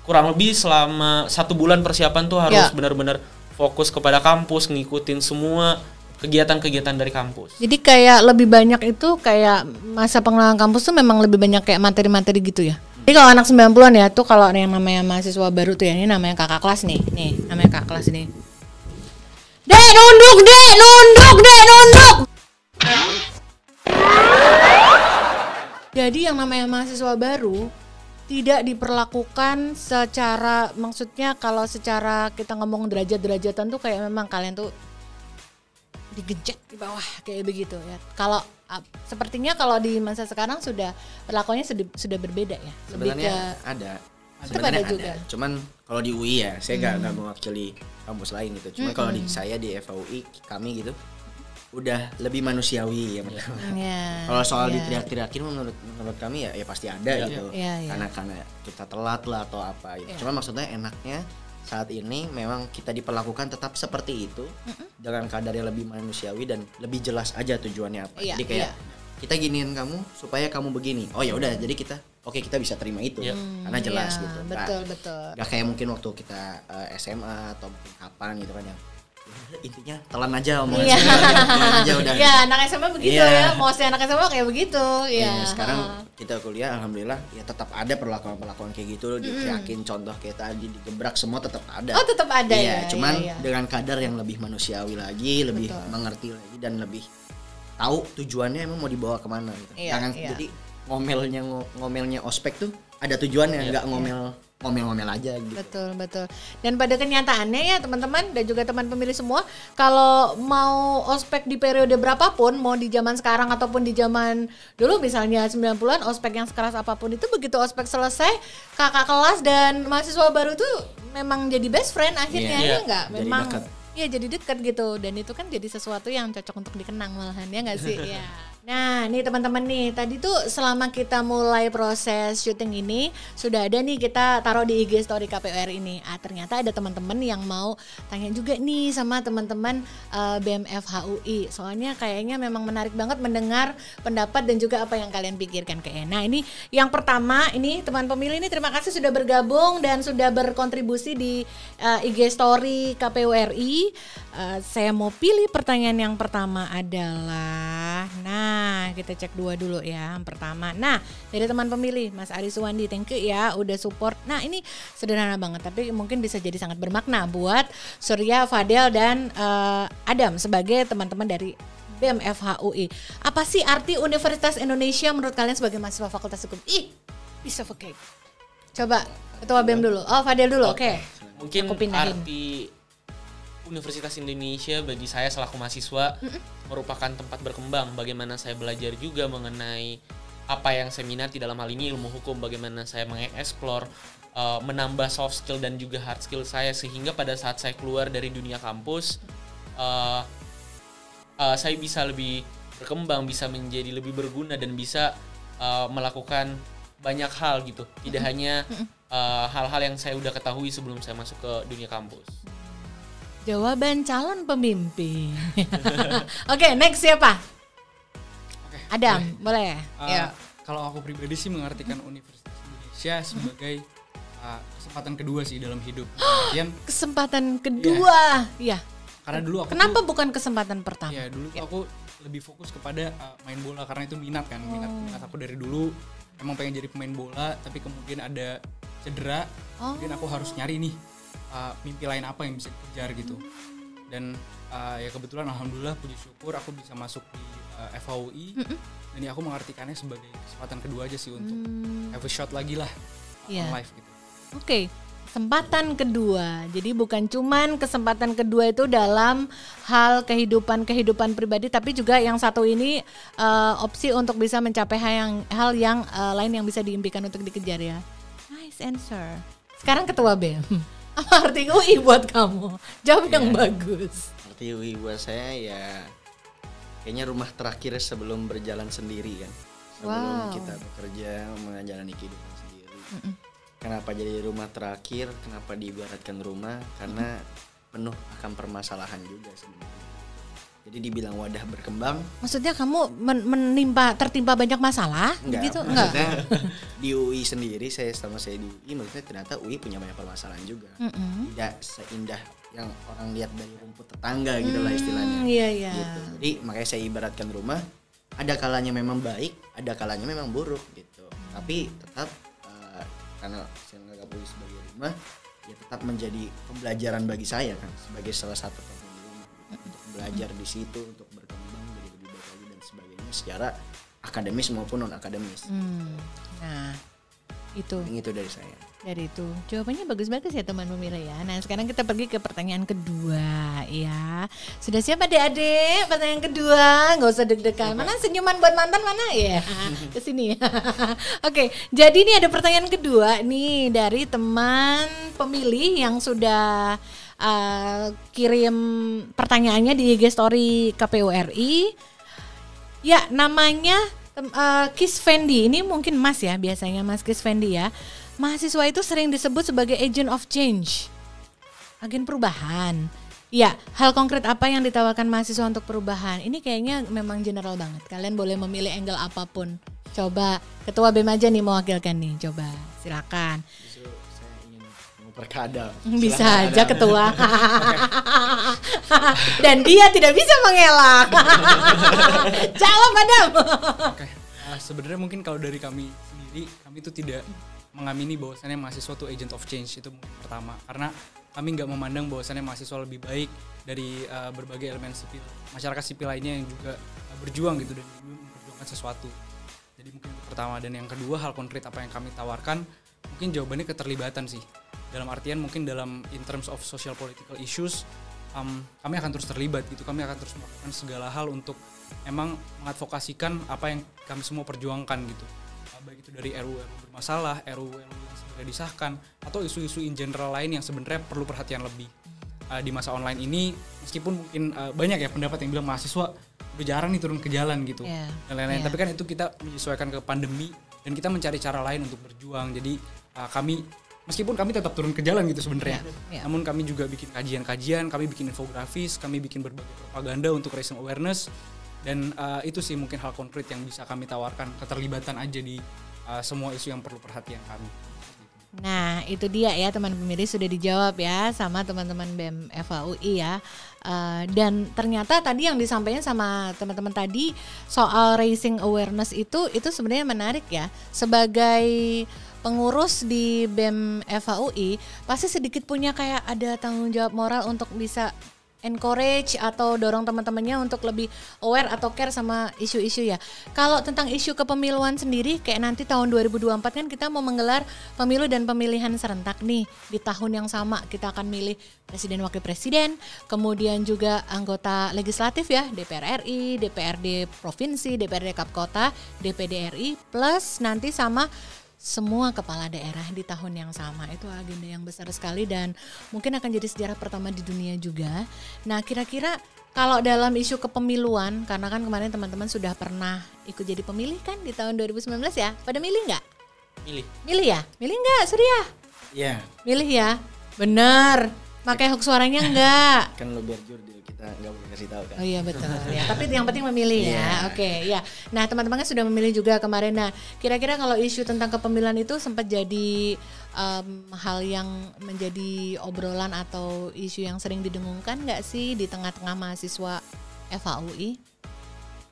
kurang lebih selama 1 bulan persiapan tuh harus benar-benar fokus kepada kampus, ngikutin semua kegiatan-kegiatan dari kampus. Jadi kayak lebih banyak itu kayak masa pengenalan kampus tuh memang lebih banyak kayak materi-materi gitu ya. Jadi kalau anak 90-an ya tuh, kalau yang namanya mahasiswa baru tuh ya, ini namanya kakak kelas nih. Nih, namanya kakak kelas nih. Dek, nunduk, Dek, nunduk, Dek, nunduk. Jadi yang namanya mahasiswa baru tidak diperlakukan secara, maksudnya kalau secara kita ngomong derajat-derajatan tuh kayak memang kalian tuh digejek di bawah kayak begitu ya. Kalau sepertinya kalau di masa sekarang sudah perlakuannya sudah berbeda ya. Sebenarnya ada. Sebenarnya ada juga. Cuman kalau di UI ya, saya nggak mewakili kampus lain gitu. Cuman kalau di saya di FAUI kami gitu udah lebih manusiawi ya. Kalau soal diteriak-teriakin menurut kami ya pasti ada gitu. Karena kita telat lah atau apa gitu. Cuman maksudnya enaknya saat ini memang kita diperlakukan tetap seperti itu, dengan kadar yang lebih manusiawi dan lebih jelas aja tujuannya apa. Jadi kayak kita giniin kamu supaya kamu begini. Oh ya udah, jadi kita kita bisa terima itu karena jelas gitu. Betul. Gak kayak mungkin waktu kita SMA atau mungkin kapan gitu kan, yang intinya telan aja omongan aja udah. Ya anak SMA begitu ya, mau si anak SMA kayak begitu. Sekarang kita kuliah alhamdulillah ya tetap ada perlakuan kayak gitu, diteriakin contoh kayak tadi digebrak semua tetap ada. Oh tetap ada ya. Cuman dengan kadar yang lebih manusiawi lagi, lebih mengerti lagi dan lebih tahu tujuannya emang mau dibawa kemana gitu. Jangan jadi ngomelnya ospek tuh ada tujuannya, nggak ngomel-ngomel aja gitu. Betul. Dan pada kenyataannya ya teman-teman dan juga teman pemilih semua, kalau mau ospek di periode berapapun, mau di zaman sekarang ataupun di zaman dulu misalnya 90-an, ospek yang sekeras apapun itu, begitu ospek selesai, kakak kelas dan mahasiswa baru tuh memang jadi best friend akhirnya ya enggak? Memang jadi dekat gitu, dan itu kan jadi sesuatu yang cocok untuk dikenang malahan ya nggak sih? Ya. Nah, nih teman-teman nih, tadi tuh selama kita mulai proses syuting ini sudah ada nih kita taruh di IG story KPUR ini. Ternyata ada teman-teman yang mau tanya juga nih sama teman-teman BMF HUI. Soalnya kayaknya memang menarik banget mendengar pendapat dan juga apa yang kalian pikirkan kayaknya. Nah, ini yang pertama, ini teman pemilih ini terima kasih sudah bergabung dan sudah berkontribusi di IG story KPURI. Saya mau pilih pertanyaan yang pertama adalah, nah kita cek dua dulu ya. Yang pertama, nah dari teman pemilih Mas Ari Suwandi, thank you ya udah support. Nah ini sederhana banget tapi mungkin bisa jadi sangat bermakna buat Surya, Fadel dan Adam sebagai teman-teman dari BMF HUI. Apa sih arti Universitas Indonesia menurut kalian sebagai mahasiswa Fakultas Hukum? Bisa oke. Coba Ketua BEM dulu. Oh Fadel dulu, oke. Mungkin arti Universitas Indonesia bagi saya selaku mahasiswa merupakan tempat berkembang. Bagaimana saya belajar juga mengenai apa yang saya minati dalam hal ini ilmu hukum. Bagaimana saya mengeksplor, menambah soft skill dan juga hard skill saya. Sehingga pada saat saya keluar dari dunia kampus, saya bisa lebih berkembang, bisa menjadi lebih berguna dan bisa melakukan banyak hal gitu. Tidak hanya hal-hal yang saya udah ketahui sebelum saya masuk ke dunia kampus. Jawaban calon pemimpin. Oke, next siapa? Adam, boleh. Ya. Kalau aku pribadi sih mengartikan Universitas Indonesia sebagai kesempatan kedua sih dalam hidup. Kesempatan kedua, ya. Karena dulu aku kenapa bukan kesempatan pertama? Ya dulu aku lebih fokus kepada main bola karena itu minat kan, minat aku dari dulu. Emang pengen jadi pemain bola, tapi kemudian ada cedera, kemudian aku harus nyari nih mimpi lain apa yang bisa dikejar gitu. Dan ya kebetulan alhamdulillah puji syukur aku bisa masuk di FHUI. Dan ya aku mengartikannya sebagai kesempatan kedua aja sih untuk have a shot lagi lah on life gitu. Oke. Kesempatan kedua. Jadi bukan cuman kesempatan kedua itu dalam hal kehidupan pribadi, tapi juga yang satu ini opsi untuk bisa mencapai hal yang lain yang bisa diimpikan untuk dikejar ya. Nice answer. Sekarang Ketua BEM. Apa arti UI buat kamu? Jawab yang bagus. Arti UI buat saya ya kayaknya rumah terakhir sebelum berjalan sendiri kan. Sebelum kita bekerja menjalani kehidupan sendiri. Kenapa jadi rumah terakhir? Kenapa diibaratkan rumah? Karena penuh akan permasalahan juga sebenarnya. Jadi dibilang wadah berkembang. Maksudnya kamu tertimpa banyak masalah? Gitu? Maksudnya di UI sendiri, saya di UI, maksudnya ternyata UI punya banyak permasalahan juga. Tidak seindah yang orang lihat dari rumput tetangga gitu lah istilahnya. Iya. Gitu. Jadi makanya saya ibaratkan rumah, ada kalanya memang baik, ada kalanya memang buruk gitu. Tapi tetap karena saya menganggap UI sebagai rumah, ya tetap menjadi pembelajaran bagi saya kan, sebagai salah satu penghuni rumah untuk belajar di situ, untuk berkembang jadi lebih baik lagi dan sebagainya secara akademis maupun non akademis. Nah, itu dari saya. Dari itu jawabannya bagus-bagus ya teman pemilih ya. Nah sekarang kita pergi ke pertanyaan kedua ya. Sudah siap adik-adik? Pertanyaan kedua, nggak usah deg-degan. Mana senyuman buat mantan mana ya? Kesini ya. Oke, jadi ini ada pertanyaan kedua nih dari teman pemilih yang sudah kirim pertanyaannya di IG story KPURI. Ya namanya Kis Fendi. Ini mungkin Mas ya biasanya Mas Kis Fendi ya. Mahasiswa itu sering disebut sebagai agent of change, agen perubahan. Ya, hal konkret apa yang ditawarkan mahasiswa untuk perubahan? Ini kayaknya memang general banget. Kalian boleh memilih angle apapun. Coba Ketua BEM aja nih mewakilkan nih. Coba silakan. Justru saya ingin memperkada. Bisa aja Ketua. Dan dia tidak bisa mengelak. Jawab Adam. Sebenarnya mungkin kalau dari kami sendiri, kami itu tidak mengamini bahwasannya mahasiswa itu agent of change, itu mungkin pertama, karena kami nggak memandang bahwasannya mahasiswa lebih baik dari berbagai elemen sipil, masyarakat sipil lainnya yang juga berjuang gitu dan memperjuangkan sesuatu. Jadi mungkin itu pertama. Dan yang kedua, hal konkret apa yang kami tawarkan, mungkin jawabannya keterlibatan sih. Dalam artian mungkin in terms of social political issues, kami akan terus terlibat gitu, kami akan terus melakukan segala hal untuk emang mengadvokasikan apa yang kami semua perjuangkan gitu. Baik itu dari RUU bermasalah, RUU yang segera disahkan, atau isu-isu in general lain yang sebenarnya perlu perhatian lebih. di masa online ini meskipun mungkin banyak ya pendapat yang bilang mahasiswa udah jarang nih turun ke jalan gitu Yeah. dan lain-lain. Yeah. Tapi kan itu kita menyesuaikan ke pandemi dan kita mencari cara lain untuk berjuang. Jadi kami meskipun kami tetap turun ke jalan gitu sebenarnya, Yeah. namun kami juga bikin kajian-kajian, kami bikin infografis, kami bikin berbagai propaganda untuk raising awareness dan itu sih mungkin hal konkret yang bisa kami tawarkan, keterlibatan aja di semua isu yang perlu perhatian kami. Nah, itu dia ya teman pemilih, sudah dijawab ya sama teman-teman BEM FAUI ya. Dan ternyata tadi yang disampaikan sama teman-teman tadi soal raising awareness itu sebenarnya menarik ya. Sebagai pengurus di BEM FAUI pasti sedikit punya kayak ada tanggung jawab moral untuk bisa encourage atau dorong teman-temannya untuk lebih aware atau care sama isu-isu ya. Kalau tentang isu kepemiluan sendiri, kayak nanti tahun 2024 kan kita mau menggelar pemilu dan pemilihan serentak nih. Di tahun yang sama kita akan milih presiden, wakil presiden, kemudian juga anggota legislatif ya, DPR RI, DPRD provinsi, DPRD Kap Kota, DPD RI, plus nanti sama semua kepala daerah di tahun yang sama. Itu agenda yang besar sekali dan mungkin akan jadi sejarah pertama di dunia juga. Nah, kira-kira kalau dalam isu kepemiluan, karena kan kemarin teman-teman sudah pernah ikut jadi pemilih kan di tahun 2019 ya, pada milih nggak? Milih ya? Milih nggak, Surya? Iya. Milih ya? Bener. Pakai hak suaranya nggak? Kan lo biar jurdil, kita nggak boleh kasih tahu kan. Oh iya betul ya. Tapi yang penting memilih ya. Yeah. Oke, ya. Nah, teman-teman kan sudah memilih juga kemarin. Nah, kira-kira kalau isu tentang kepemiluan itu sempat jadi hal yang menjadi obrolan atau isu yang sering didengungkan nggak sih di tengah-tengah mahasiswa FAUI?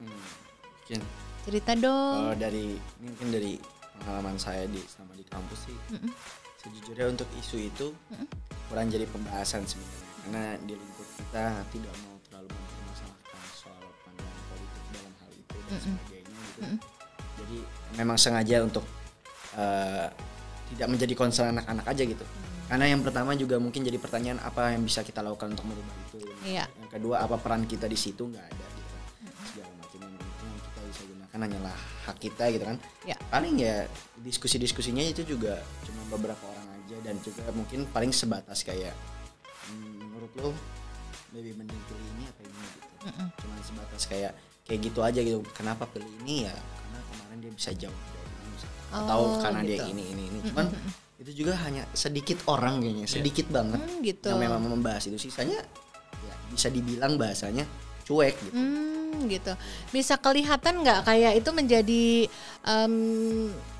Mungkin Cerita dong. kalau mungkin dari pengalaman saya selama di kampus sih, sejujurnya untuk isu itu kurang jadi pembahasan sebenarnya, karena di lingkup kita tidak mau terlalu mempermasalahkan soal pandangan politik dalam hal itu dan sebagainya gitu. Jadi memang sengaja untuk tidak menjadi concern anak-anak aja gitu. Karena yang pertama juga mungkin jadi pertanyaan apa yang bisa kita lakukan untuk merubah itu. Iya. Yang kedua apa peran kita di situ, nggak ada gitu. Segala macam yang penting yang kita bisa gunakan hanyalah hak kita gitu kan. Ya. Paling ya diskusi-diskusinya itu juga cuma beberapa orang aja dan juga mungkin paling sebatas kayak menurut lo lebih mending pilih ini apa ini gitu. Cuma sebatas kayak gitu aja gitu. Kenapa pilih ini ya? Karena kemarin dia bisa jawab ini misalnya. Atau karena gitu. dia ini. Cuman itu juga hanya sedikit orang kayaknya, sedikit banget Gitu. yang memang membahas itu. Sisanya ya bisa dibilang bahasanya cuek gitu. Gitu. Bisa kelihatan nggak kayak itu menjadi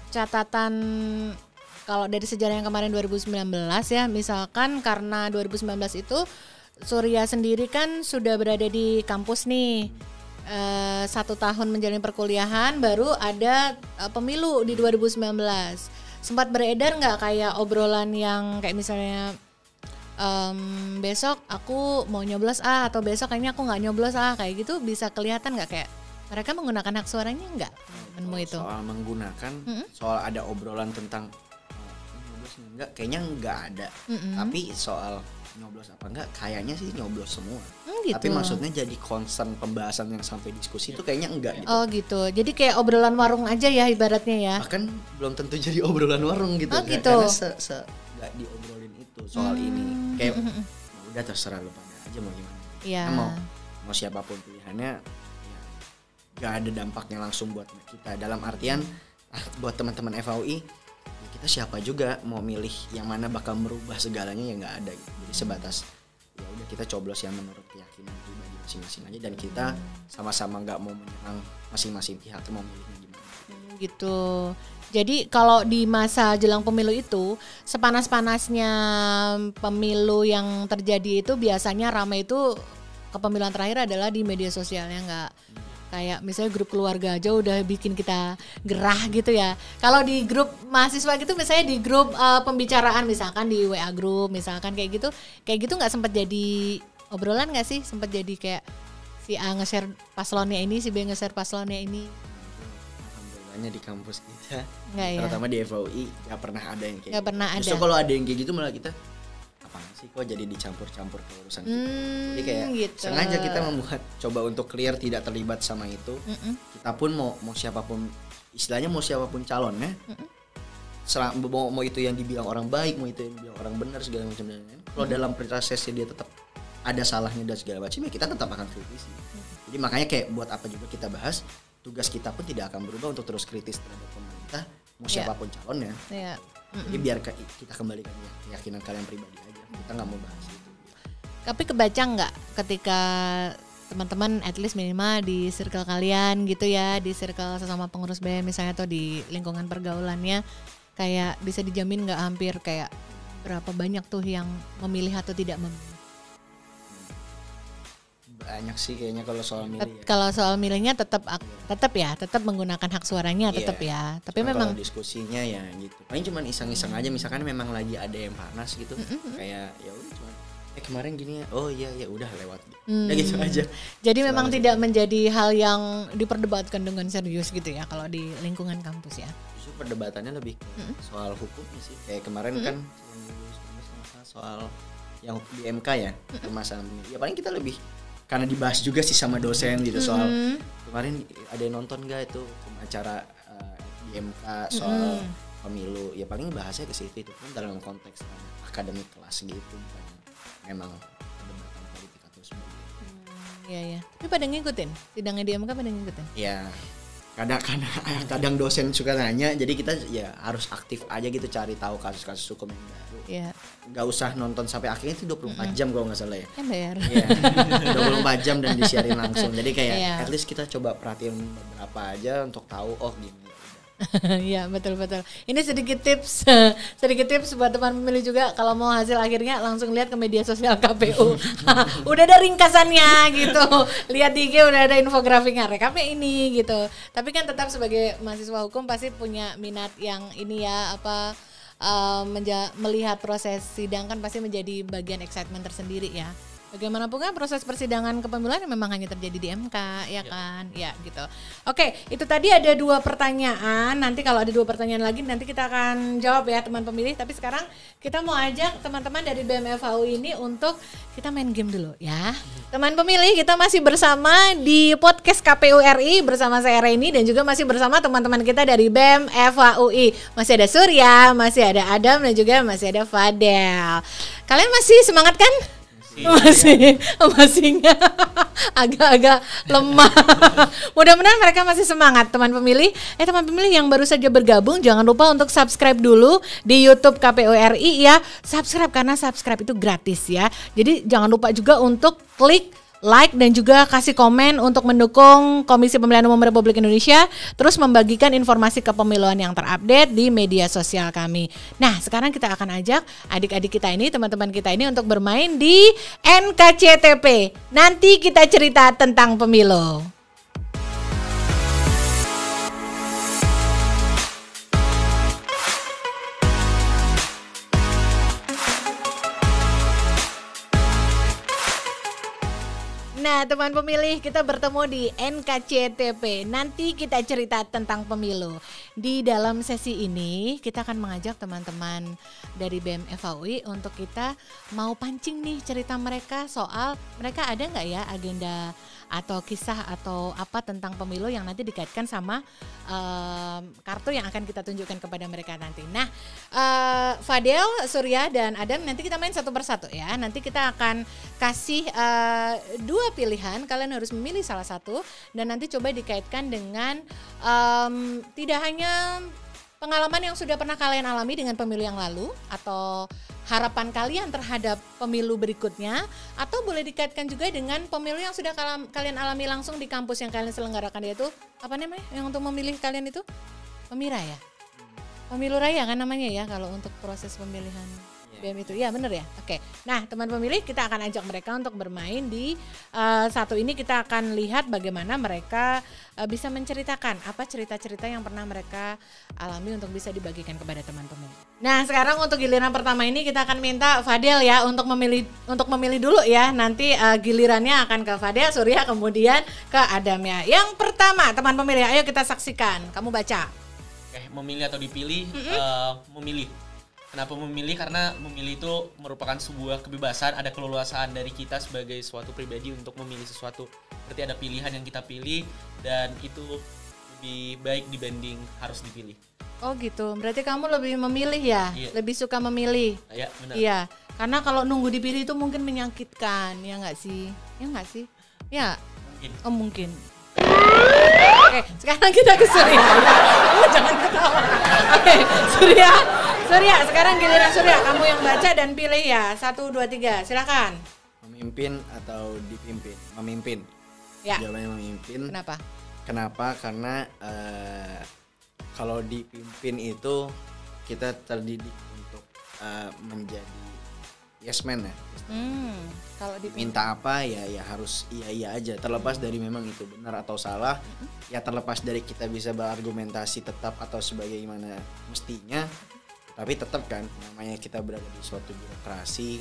catatan kalau dari sejarah yang kemarin 2019 ya, misalkan karena 2019 itu Surya sendiri kan sudah berada di kampus nih. 1 tahun menjalani perkuliahan, baru ada pemilu di 2019. Sempat beredar nggak kayak obrolan yang kayak misalnya besok aku mau nyoblos atau besok kayaknya aku nggak nyoblos kayak gitu, bisa kelihatan nggak kayak mereka menggunakan hak suaranya nggak menemu itu? Soal menggunakan, soal ada obrolan tentang nyoblos enggak, kayaknya nggak ada. Tapi soal nyoblos apa enggak, kayaknya sih nyoblos semua. Gitu. Tapi maksudnya jadi concern pembahasan yang sampai diskusi itu kayaknya enggak gitu. Oh gitu, jadi kayak obrolan warung aja ya ibaratnya ya? Bahkan belum tentu jadi obrolan warung gitu. Oh, gitu. Karena nggak diobrolin itu soal ini. Kayak udah terserah lu pada aja mau gimana. Iya. Mau siapapun pilihannya, ya, nggak ada dampaknya langsung buat kita. Dalam artian buat teman-teman FAUI, ya kita siapa juga mau milih yang mana bakal merubah segalanya, ya nggak ada gitu. Jadi sebatas ya udah kita coblos yang menurut keyakinan pribadi masing-masing aja, dan kita sama-sama nggak mau menyerang masing-masing pihak mau milihnya gimana. Gitu. Jadi kalau di masa jelang pemilu itu, sepanas-panasnya pemilu yang terjadi itu biasanya ramai itu kepemiluan terakhir adalah di media sosialnya, nggak kayak misalnya grup keluarga aja udah bikin kita gerah gitu ya. Kalau di grup mahasiswa gitu, misalnya di grup pembicaraan misalkan di WA grup misalkan kayak gitu nggak sempat jadi obrolan nggak sih? Sempat jadi kayak si A nge-share paslonnya ini, si B nge-share paslonnya ini. Alhamdulillahnya di kampus kita, Nggak ya? terutama di FAUI nggak pernah ada yang kayak Nggak gitu. pernah ada. Justru kalau ada yang kayak gitu malah kita apaan sih kok jadi dicampur-campur ke urusan kita. Jadi kayak gitu. sengaja kita membuat coba untuk clear, tidak terlibat sama itu. Kita pun mau siapapun, istilahnya mau siapapun calonnya, mau itu yang dibilang orang baik, mau itu yang dibilang orang benar segala macam. Kalau dalam prosesnya dia tetap ada salahnya dan segala macam ya kita tetap akan kritisi. Jadi makanya kayak buat apa juga kita bahas, tugas kita pun tidak akan berubah untuk terus kritis terhadap pemerintah mau siapapun calonnya. Jadi biar kita kembalikan keyakinan kalian pribadi aja, kita nggak mau bahas itu. Tapi kebaca nggak ketika teman-teman at least minimal di circle kalian gitu ya, di circle sesama pengurus BEM misalnya atau di lingkungan pergaulannya, kayak bisa dijamin nggak hampir kayak berapa banyak tuh yang memilih atau tidak memilih? Banyak sih kayaknya kalau soal milih ya. Kalau soal milihnya tetap menggunakan hak suaranya tetap ya. Tapi Cuma memang kalau diskusinya ya gitu. Paling cuma iseng-iseng aja, misalkan memang lagi ada yang panas gitu. Kayak ya udah cuma kemarin gini ya. Oh iya ya udah lewat. Udah gitu aja. Jadi memang tidak menjadi hal yang diperdebatkan dengan serius gitu ya kalau di lingkungan kampus ya. Justru perdebatannya lebih ke soal hukumnya sih. Kayak kemarin kan soal yang di MK ya, permasalahan ini. Ya paling kita lebih karena dibahas juga sih sama dosen gitu soal kemarin ada yang nonton gak itu acara di MK soal pemilu, ya paling bahasnya ke situ itu kan dalam konteks akademik kelas gitu, memang perdebatan politik atau sebagainya. Iya. Tapi pada ngikutin sidangnya di MK, pada ngikutin? Ya kadang dosen suka nanya, jadi kita ya harus aktif aja gitu cari tahu kasus-kasus hukum yang baru. Iya. Nggak usah nonton sampai akhirnya itu 24 jam kalau nggak salah ya. Kan bayar. Iya. 24 jam dan disiarin langsung. Jadi kayak at least kita coba perhatiin beberapa aja untuk tahu gini. Iya betul. Ini sedikit tips buat teman pemilih juga, kalau mau hasil akhirnya langsung lihat ke media sosial KPU. Udah ada ringkasannya gitu, lihat di IG udah ada infografiknya, rekapnya ini gitu. Tapi kan tetap sebagai mahasiswa hukum pasti punya minat yang ini ya melihat proses sidang kan pasti menjadi bagian excitement tersendiri ya. Bagaimanapun kan proses persidangan kepemiluan memang hanya terjadi di MK ya kan, ya gitu. Oke, itu tadi ada 2 pertanyaan. Nanti kalau ada 2 pertanyaan lagi nanti kita akan jawab ya teman pemilih. Tapi sekarang kita mau ajak teman-teman dari BEM FHUI ini untuk kita main game dulu ya. Teman pemilih, kita masih bersama di podcast KPU RI bersama saya Reni dan juga masih bersama teman-teman kita dari BEM FHUI. Masih ada Surya, masih ada Adam dan juga masih ada Fadel. Kalian masih semangat kan? Masih agak-agak lemah. Mudah-mudahan mereka masih semangat teman pemilih. Teman pemilih yang baru saja bergabung, jangan lupa untuk subscribe dulu di YouTube KPU RI ya. Subscribe karena subscribe itu gratis ya. Jadi jangan lupa juga untuk klik like dan juga kasih komen untuk mendukung Komisi Pemilihan Umum Republik Indonesia terus membagikan informasi kepemiluan yang terupdate di media sosial kami. Nah, sekarang kita akan ajak adik-adik kita ini, teman-teman kita ini untuk bermain di NKCTP. Nanti kita cerita tentang pemilu. Nah, teman pemilih, kita bertemu di NKCTP. Nanti kita cerita tentang pemilu. Di dalam sesi ini, kita akan mengajak teman-teman dari BEM FHUI untuk kita mau pancing nih cerita mereka soal mereka ada nggak ya agenda atau kisah atau apa tentang pemilu yang nanti dikaitkan sama kartu yang akan kita tunjukkan kepada mereka nanti. Nah, Fadel, Surya, dan Adam nanti kita main satu persatu ya. Nanti kita akan kasih 2 pilihan, kalian harus memilih salah satu dan nanti coba dikaitkan dengan tidak hanya pengalaman yang sudah pernah kalian alami dengan pemilu yang lalu atau harapan kalian terhadap pemilu berikutnya, atau boleh dikaitkan juga dengan pemilu yang sudah kalian alami langsung di kampus yang kalian selenggarakan, yaitu apa namanya yang untuk memilih kalian itu? Pemira ya? Pemilu raya kan namanya ya kalau untuk proses pemilihan BEM itu. Ya benar ya. Oke. Nah, teman pemilih, kita akan ajak mereka untuk bermain di satu ini. Kita akan lihat bagaimana mereka bisa menceritakan apa cerita-cerita yang pernah mereka alami untuk bisa dibagikan kepada teman pemilih. Nah, sekarang untuk giliran pertama ini kita akan minta Fadel ya untuk memilih dulu ya. Nanti gilirannya akan ke Fadel, Surya, kemudian ke Adam ya. Yang pertama, teman pemilih, ayo kita saksikan. Kamu baca. Memilih atau dipilih? Memilih. Kenapa memilih? Karena memilih itu merupakan sebuah kebebasan, ada keleluasaan dari kita sebagai suatu pribadi untuk memilih sesuatu. Berarti ada pilihan yang kita pilih dan itu lebih baik dibanding harus dipilih. Oh gitu, berarti kamu lebih memilih ya? Iya. Lebih suka memilih? Ya, benar. Iya, Karena kalau nunggu dipilih itu mungkin menyakitkan, ya nggak sih? Ya nggak sih? Ya. Mungkin. Oh mungkin. Oke, sekarang kita ke Surya. Jangan ketawa. Oke, Surya, sekarang giliran Surya. Kamu yang baca dan pilih ya. 1, 2, 3, silakan. Memimpin atau dipimpin? Memimpin. Ya. Jawabannya memimpin. Kenapa? Karena kalau dipimpin itu kita terdidik untuk menjadi yes man ya. Kalau dipimpin. Minta apa ya harus iya aja, terlepas dari memang itu benar atau salah, ya terlepas dari kita bisa berargumentasi tetap atau sebagaimana mestinya, tapi tetap kan namanya kita berada di suatu birokrasi,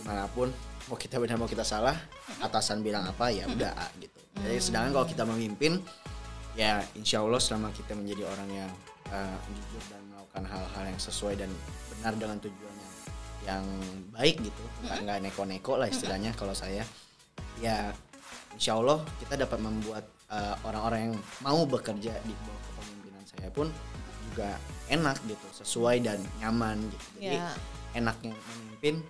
dimanapun mau kita benar mau kita salah, atasan bilang apa ya udah gitu. Jadi sedangkan kalau kita memimpin ya insya Allah selama kita menjadi orang yang jujur dan melakukan hal-hal yang sesuai dan benar dengan tujuan yang baik gitu, nggak neko-neko lah istilahnya kalau saya, ya insya Allah kita dapat membuat orang-orang yang mau bekerja di bawah kepemimpinan saya pun juga enak gitu, sesuai dan nyaman gitu. Jadi enaknya memimpin,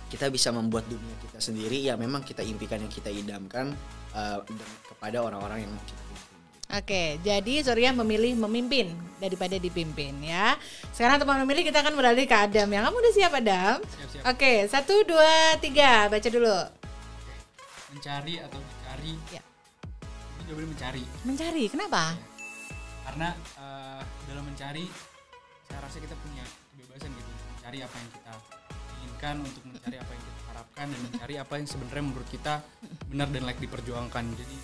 kita bisa membuat dunia kita sendiri ya memang kita impikan yang kita idamkan kepada orang-orang yang kita pimpin. Oke, jadi Surya memilih memimpin daripada dipimpin ya. Sekarang teman memilih kita akan beralih ke Adam ya. Kamu udah siap Adam? Siap. Oke, 1, 2, 3, baca dulu. Mencari atau dicari? Ya. Ini jawabannya mencari. Mencari, kenapa? Karena dalam mencari, saya rasa kita punya kebebasan gitu, mencari apa yang kita inginkan, untuk mencari apa yang kita harapkan, dan mencari apa yang sebenarnya menurut kita benar dan layak diperjuangkan. Jadi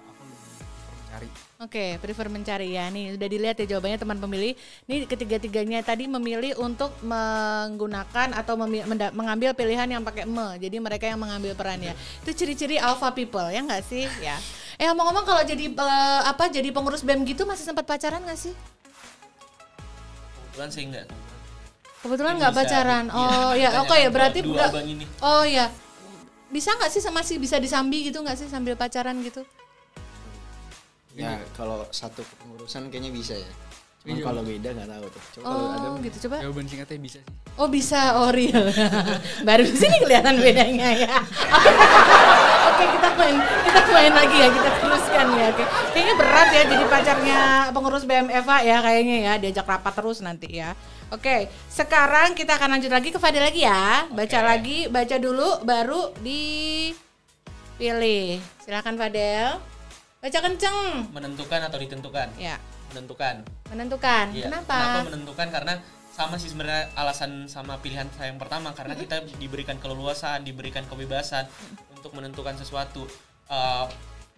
aku lebih prefer mencari. Oke, prefer mencari ya. Nih sudah dilihat ya jawabannya teman pemilih. Nih ketiga-tiganya tadi memilih untuk menggunakan atau mengambil pilihan yang pakai me. Jadi mereka yang mengambil peran ya. Itu ciri-ciri alpha people ya nggak sih? Ya. Ngomong-ngomong kalau jadi jadi pengurus BEM gitu masih sempat pacaran nggak sih? Kebetulan sih enggak. Kebetulan nggak pacaran. Oh ya, oke ya berarti dua abang ini. Oh ya. Bisa nggak sih masih bisa disambi gitu nggak sih sambil pacaran gitu? Ya kalau satu kepengurusan kayaknya bisa ya. Cuman kalau beda nggak tahu tuh. Coba kalau ada gitu coba. Jawaban singkatnya bisa sih. Oh bisa, oh real. Baru di sini kelihatan bedanya ya. Oke, kita main lagi ya, kita teruskan ya. Oke. Kayaknya berat ya jadi pacarnya pengurus BEM Eva ya kayaknya ya, diajak rapat terus nanti ya. Oke, sekarang kita akan lanjut lagi ke Fadel lagi ya. Baca dulu baru dipilih. Silakan Fadel. Baca kenceng. Menentukan atau ditentukan? Ya. Menentukan. Ya. Kenapa menentukan? Karena sama sih sebenarnya alasan sama pilihan saya yang pertama, karena kita diberikan keleluasaan, diberikan kebebasan untuk menentukan sesuatu.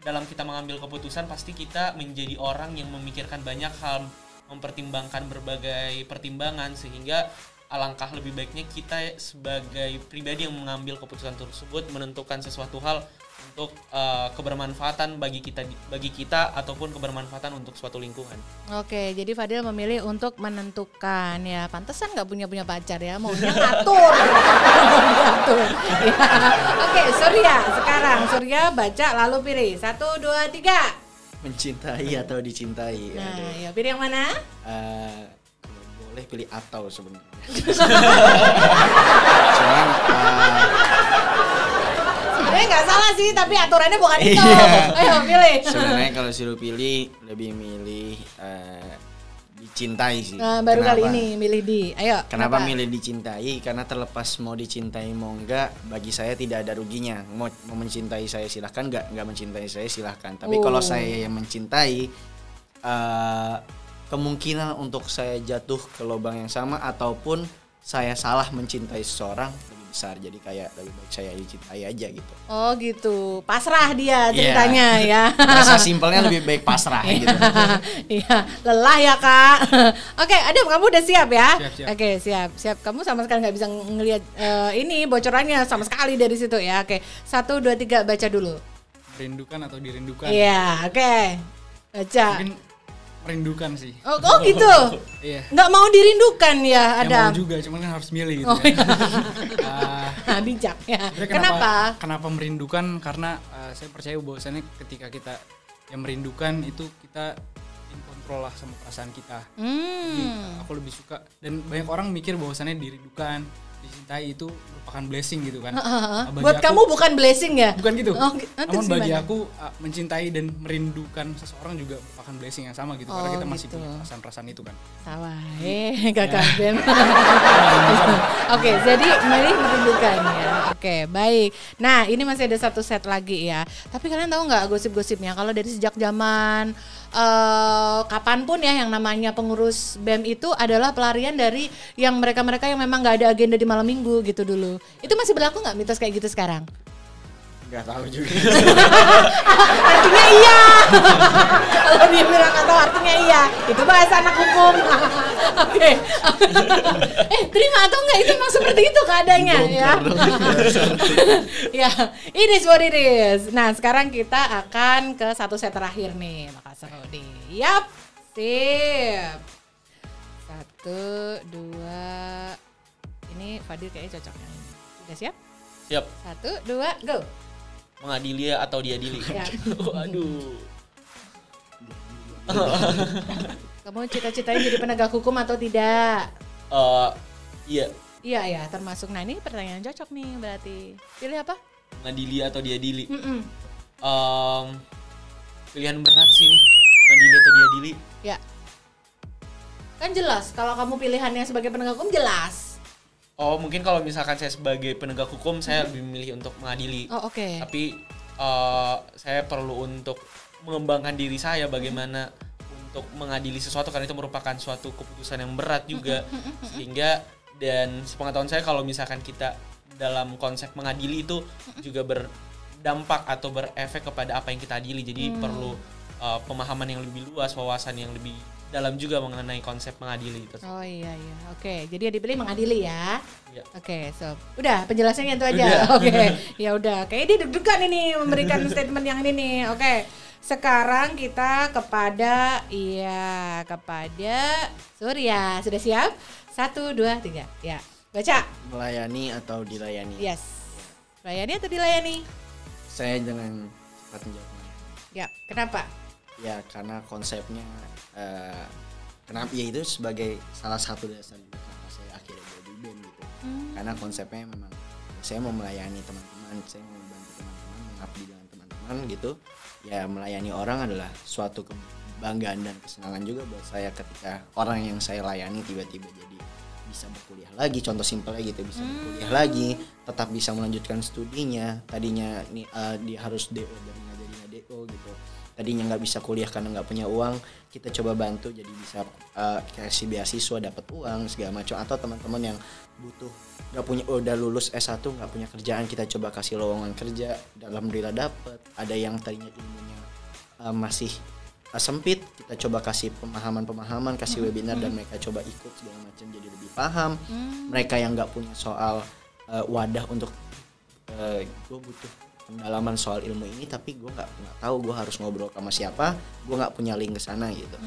Dalam kita mengambil keputusan pasti kita menjadi orang yang memikirkan banyak hal, mempertimbangkan berbagai pertimbangan, sehingga alangkah lebih baiknya kita sebagai pribadi yang mengambil keputusan tersebut menentukan sesuatu hal untuk kebermanfaatan bagi kita ataupun kebermanfaatan untuk suatu lingkungan. Oke, jadi Fadil memilih untuk menentukan ya. Pantesan nggak punya pacar ya, maunya ngatur. Ya. Oke, Surya baca lalu pilih 1, 2, 3. mencintai atau dicintai. Nah, ya pilih yang mana? Kalau boleh pilih atau sebenarnya. Cuman sebenarnya nggak salah sih, tapi aturannya bukan itu. Iya. Ayo pilih. Sebenarnya kalau suruh pilih lebih milih dicintai sih. Nah, baru Kenapa? kali ini milih di. Ayo. Kenapa milih dicintai? Karena terlepas mau dicintai mau enggak, bagi saya tidak ada ruginya. Mau mencintai saya silahkan, enggak mencintai saya silahkan. Tapi kalau saya yang mencintai, kemungkinan untuk saya jatuh ke lubang yang sama ataupun saya salah mencintai seseorang lebih besar. Jadi kayak lebih baik saya dicintai aja gitu. Oh gitu, pasrah dia ceritanya ya. Bahasa simpelnya lebih baik pasrah gitu. Iya, lelah ya Kak. Oke, Adam kamu udah siap ya? Siap. Oke, siap. Kamu sama sekali nggak bisa ngelihat ini bocorannya sama sekali dari situ ya. Oke, 1, 2, 3 baca dulu. Merindukan atau dirindukan? Iya, oke. Baca. Mungkin merindukan sih. Oh gitu. Iya. Nggak mau dirindukan ya Adam? Ya mau juga, cuman kan harus milih gitu Nah, bijak ya. Kenapa merindukan? Karena saya percaya bahwasannya ketika kita yang merindukan itu kita in kontrol lah sama perasaan kita. Jadi aku lebih suka, dan banyak orang mikir bahwasannya dirindukan dicintai itu merupakan blessing gitu kan. Bagi Buat aku- kamu bukan blessing ya? bukan gitu. Oh, terus Namun bagi gimana? aku mencintai dan merindukan seseorang juga merupakan blessing yang sama gitu karena Oh, kita masih gitu. punya perasaan-perasaan itu kan. Salah, kakak Bem. Oke, jadi milih merindukan ya. Oke, baik. Nah, ini masih ada satu set lagi ya. Tapi kalian tahu nggak gosip-gosipnya? Kalau dari sejak zaman kapanpun ya, yang namanya pengurus BEM itu adalah pelarian dari yang mereka-mereka yang memang nggak ada agenda di malam minggu gitu dulu. Itu masih berlaku nggak mitos kayak gitu sekarang? Nggak tahu juga. Artinya iya. Kalau dia bilang atau artinya iya, itu bahasa anak hukum. Oke. Terima atau enggak itu memang seperti itu keadaannya ya. Ya, ini is what it is. Nah, sekarang kita akan ke satu set terakhir nih, Maka seru nih. Yap, sip. 1, 2. Ini Fadil kayaknya cocok yang ini. Sudah siap? Siap. 1, 2, go. Mengadili atau diadili? Ya. Aduh. Kamu cita-citanya jadi penegak hukum atau tidak? Iya. Iya ya, termasuk. Nah, ini pertanyaan cocok nih berarti. Pilih apa? Mengadili atau diadili? Mm-mm. Pilihan berat sih nih. Mengadili atau diadili? Ya. Kan jelas kalau kamu pilihannya sebagai penegak hukum jelas. Oh, mungkin kalau misalkan saya sebagai penegak hukum, saya lebih memilih untuk mengadili. Oh, oke. Tapi saya perlu untuk mengembangkan diri saya bagaimana untuk mengadili sesuatu karena itu merupakan suatu keputusan yang berat juga. Sehingga dan sepengetahuan saya kalau misalkan kita dalam konsep mengadili itu juga berdampak atau berefek kepada apa yang kita adili. Jadi perlu pemahaman yang lebih luas, wawasan yang lebih dalam juga mengenai konsep mengadili itu. Oh iya. Oke, jadi yang dipilih mengadili ya. Ya. Oke, so udah penjelasannya itu aja. Oke, ya udah. Kayak dia deg-degan ini memberikan statement yang ini nih. Oke, sekarang kita kepada Surya. Sudah siap? 1, 2, 3. Ya, baca. Melayani atau dilayani? Yes. Layani atau dilayani? Saya dengan cepat menjawab melayani. Ya, kenapa? Ya karena konsepnya kenapa ya itu sebagai salah satu dasar juga kenapa saya akhirnya jadi BEM gitu. Karena konsepnya memang saya mau melayani teman-teman, saya mau membantu teman-teman, mengabdi dengan teman-teman gitu. Ya melayani orang adalah suatu kebanggaan dan kesenangan juga buat saya ketika orang yang saya layani tiba-tiba jadi bisa berkuliah lagi, contoh simpelnya gitu, bisa berkuliah lagi, tetap bisa melanjutkan studinya. Tadinya dia harus DO dan nggak jadinya DO gitu. Tadinya nggak bisa kuliah karena nggak punya uang, kita coba bantu jadi bisa kasih beasiswa, dapat uang segala macam. Atau teman-teman yang butuh nggak punya, udah lulus S1 nggak punya kerjaan, kita coba kasih lowongan kerja, alhamdulillah dapat. Ada yang tadinya ilmunya masih sempit, kita coba kasih pemahaman, kasih webinar dan mereka coba ikut segala macam jadi lebih paham. Mereka yang nggak punya soal wadah untuk gue butuh pendalaman soal ilmu ini tapi gue nggak tahu gue harus ngobrol sama siapa, gue nggak punya link ke sana gitu.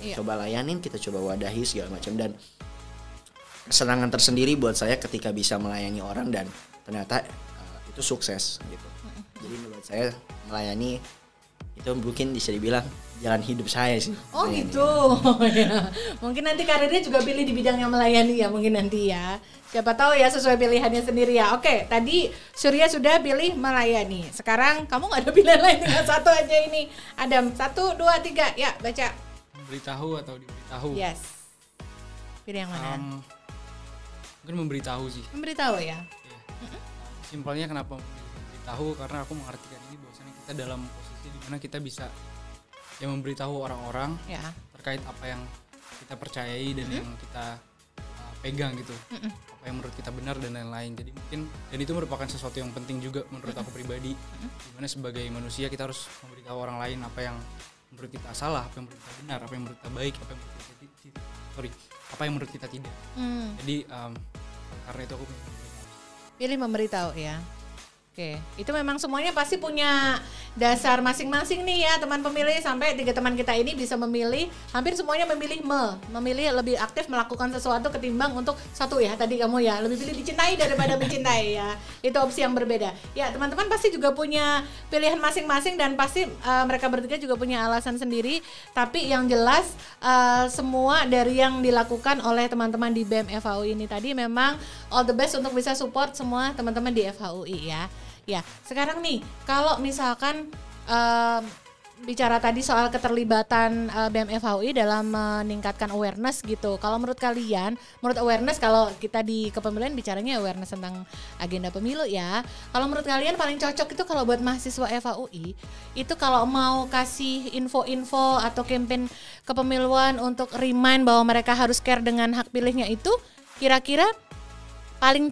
Kita coba layanin, kita coba wadahi segala macam, dan kesenangan tersendiri buat saya ketika bisa melayani orang dan ternyata itu sukses gitu. Jadi menurut saya melayani itu mungkin bisa dibilang jalan hidup saya sih. Oh melayani. gitu. Ya. Mungkin nanti karirnya juga pilih di bidang yang melayani ya, mungkin nanti ya. Siapa tahu ya sesuai pilihannya sendiri ya. Oke, tadi Surya sudah pilih melayani. Sekarang kamu nggak ada pilihan lain, tinggal satu aja ini. Adam, 1, 2, 3, ya baca. Memberitahu atau diberitahu? Yes. Pilih yang mana? Mungkin memberitahu sih. Memberitahu ya. Simpelnya kenapa memberitahu, karena aku mengartikan ini bahwasanya kita dalam posisi di mana kita bisa ya memberitahu orang-orang Ya. terkait apa yang kita percayai dan yang kita pegang gitu, apa yang menurut kita benar dan lain-lain. Jadi mungkin, dan itu merupakan sesuatu yang penting juga menurut aku pribadi, dimana sebagai manusia kita harus memberitahu orang lain apa yang menurut kita salah, apa yang menurut kita benar, apa yang menurut kita baik, apa yang menurut kita apa yang menurut kita tidak. Jadi karena itu aku Pilih memberitahu ya. Oke, itu memang semuanya pasti punya dasar masing-masing nih ya teman pemilih. Sampai 3 teman kita ini bisa memilih, hampir semuanya memilih lebih aktif melakukan sesuatu ketimbang untuk satu ya tadi kamu ya, lebih pilih dicintai daripada mencintai ya. Itu opsi yang berbeda. Ya teman-teman pasti juga punya pilihan masing-masing dan pasti mereka bertiga juga punya alasan sendiri. Tapi yang jelas semua dari yang dilakukan oleh teman-teman di BEM FHUI ini tadi memang all the best untuk bisa support semua teman-teman di FHUI ya. Ya, sekarang nih kalau misalkan bicara tadi soal keterlibatan BEM FHUI dalam meningkatkan awareness gitu. Kalau menurut kalian, menurut awareness kalau kita di kepemilian bicaranya awareness tentang agenda pemilu ya. Kalau menurut kalian paling cocok itu kalau buat mahasiswa FHUI itu kalau mau kasih info-info atau campaign kepemiluan untuk remind bahwa mereka harus care dengan hak pilihnya itu kira-kira paling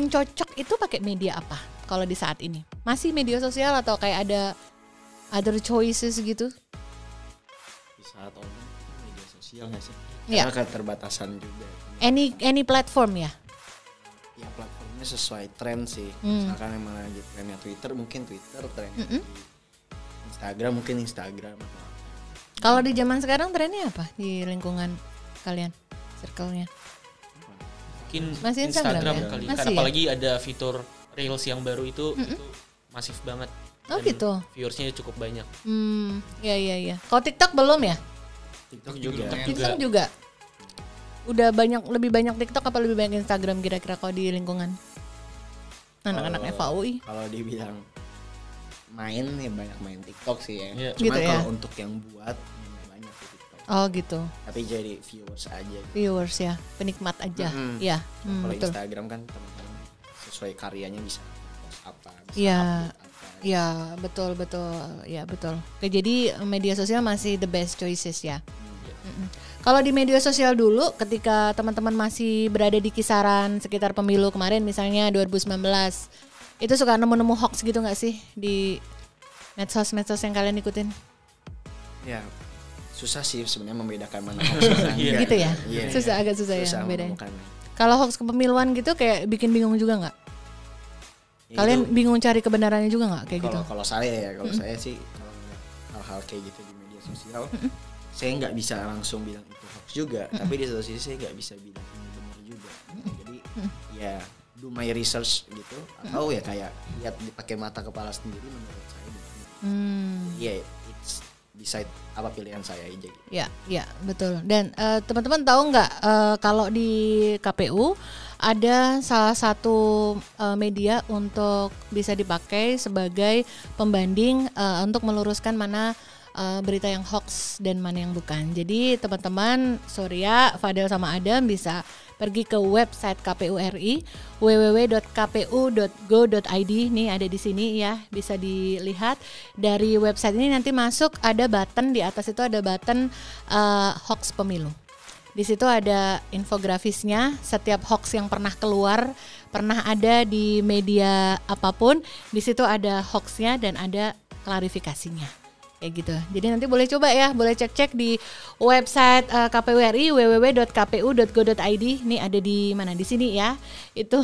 cocok itu pakai media apa? Kalau di saat ini masih media sosial atau kayak ada other choices gitu? Di saat online media sosial nggak sih? Ya. Karena keterbatasan juga. Any platform ya? Ya platformnya sesuai tren sih. Misalkan emang lagi trennya Twitter mungkin Twitter, trennya di Instagram mungkin Instagram. Kalau di zaman sekarang trennya apa di lingkungan kalian, circle-nya? Mungkin Masih Instagram ya? kali. Masih Karena ya? apalagi ada fitur Reels yang baru itu masif banget. Oh Dan gitu. viewersnya cukup banyak. Ya. Kalau TikTok belum ya? TikTok juga. TikTok juga. Udah lebih banyak TikTok apa lebih banyak Instagram kira-kira kalau di lingkungan anak-anak FHUI? Kalau dibilang main ya banyak main TikTok sih ya. Iya. Cuma Gitu ya? kalau untuk yang buat ya nggak banyak di TikTok. Oh gitu. Tapi jadi viewers aja. Viewers ya, penikmat aja. Ya, Kalau betul. Instagram kan teman-teman sesuai karyanya bisa post apa, bisa Iya. upload apa. Ya, betul. Ya, betul. Oke, jadi media sosial masih the best choices ya. Kalau di media sosial dulu ketika teman-teman masih berada di kisaran sekitar pemilu kemarin misalnya 2019, itu suka nemu-nemu hoax gitu nggak sih di medsos yang kalian ikutin? Ya susah sih sebenarnya membedakan mana hoax mana enggak. Gitu ya? Iya. Agak susah ya bedain. menemukan. Kalau hoax kepemiluan gitu kayak bikin bingung juga nggak? Ya, Kalian itu bingung cari kebenarannya juga nggak kayak gitu? kalau saya sih kalau ngeliat hal-hal kayak gitu di media sosial saya nggak bisa langsung bilang itu hoax juga, tapi di satu sisi saya nggak bisa bilang ini benar juga. Jadi ya do my research gitu atau ya kayak lihat pakai mata kepala sendiri menurut saya benar. Ya it's decide apa pilihan saya aja gitu. Ya, betul. Dan teman-teman tahu nggak kalau di KPU ada salah satu media untuk bisa dipakai sebagai pembanding untuk meluruskan mana berita yang hoax dan mana yang bukan. Jadi teman-teman Surya, Fadel sama Adam bisa pergi ke website KPU RI www.kpu.go.id. Nih ada di sini ya, bisa dilihat dari website ini. Nanti masuk ada button, di atas itu ada button hoax pemilu. Di situ ada infografisnya, setiap hoax yang pernah keluar, pernah ada di media apapun, di situ ada hoaxnya dan ada klarifikasinya. Kayak gitu. Jadi nanti boleh coba ya, boleh cek-cek di website KPU RI www.kpu.go.id. Ini ada di mana? Di sini ya. Itu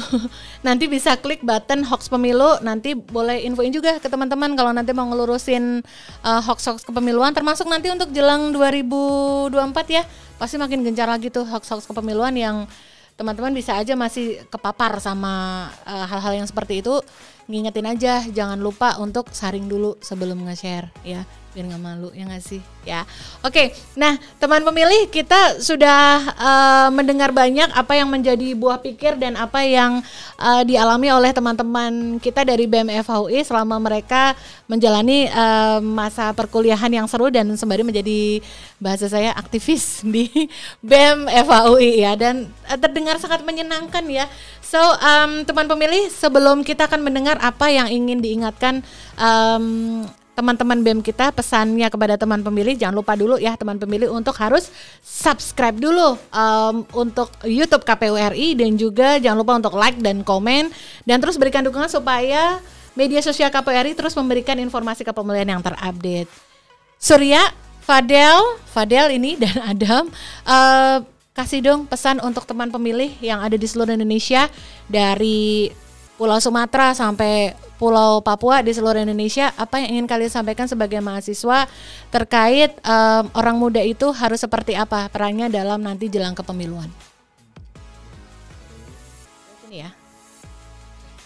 nanti bisa klik button hoax pemilu. Nanti boleh infoin juga ke teman-teman kalau nanti mau ngelurusin hoax-hoax kepemiluan, termasuk nanti untuk jelang 2024 ya. Pasti makin gencar lagi tuh hoax-hoax kepemiluan yang teman-teman bisa aja masih kepapar sama hal-hal yang seperti itu. Ngingetin aja, jangan lupa untuk saring dulu sebelum nge-share ya, biar nggak malu ya nggak sih ya. Oke, nah teman pemilih, kita sudah mendengar banyak apa yang menjadi buah pikir dan apa yang dialami oleh teman-teman kita dari BEM FHUI selama mereka menjalani masa perkuliahan yang seru dan sembari menjadi, bahasa saya, aktivis di BEM FHUI ya, dan terdengar sangat menyenangkan ya. So teman pemilih, sebelum kita akan mendengar apa yang ingin diingatkan teman-teman BEM kita, pesannya kepada teman pemilih, jangan lupa dulu ya teman pemilih untuk harus subscribe dulu untuk YouTube KPU RI, dan juga jangan lupa untuk like dan komen, dan terus berikan dukungan supaya media sosial KPU RI terus memberikan informasi kepemilian yang terupdate. Surya, Fadel ini dan Adam, kasih dong pesan untuk teman pemilih yang ada di seluruh Indonesia dari Pulau Sumatera sampai Pulau Papua di seluruh Indonesia, apa yang ingin kalian sampaikan sebagai mahasiswa terkait orang muda itu harus seperti apa perannya dalam nanti jelang kepemiluan? Ini ya.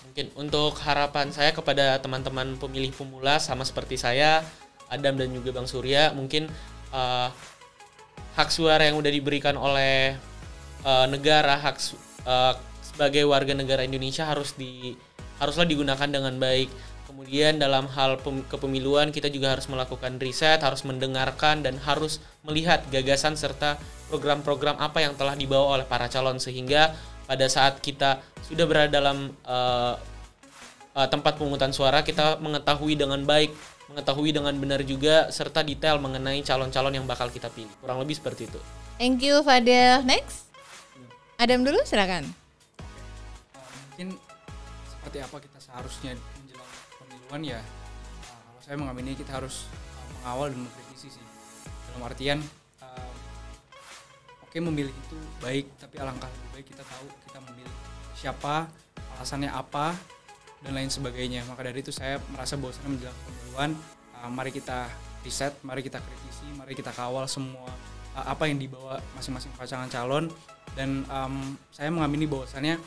Mungkin untuk harapan saya kepada teman-teman pemilih pemula sama seperti saya, Adam dan juga Bang Surya, mungkin hak suara yang udah diberikan oleh negara, sebagai warga negara Indonesia haruslah digunakan dengan baik. Kemudian dalam hal kepemiluan kita juga harus melakukan riset, harus mendengarkan dan harus melihat gagasan serta program-program apa yang telah dibawa oleh para calon, sehingga pada saat kita sudah berada dalam tempat pemungutan suara, kita mengetahui dengan baik, mengetahui dengan benar juga serta detail mengenai calon-calon yang bakal kita pilih. Kurang lebih seperti itu. Thank you Fadel. Next. Adam dulu silakan. Mungkin seperti apa kita seharusnya menjelang pemiluan ya, kalau saya mengamini kita harus mengawal dan mengkritisi sih, dalam artian oke, memilih itu baik, tapi alangkah lebih baik kita tahu kita memilih siapa, alasannya apa, dan lain sebagainya. Maka dari itu saya merasa bahwasannya menjelang pemiluan, mari kita riset, mari kita kritisi, mari kita kawal semua apa yang dibawa masing-masing pasangan calon. Dan saya mengamini bahwasannya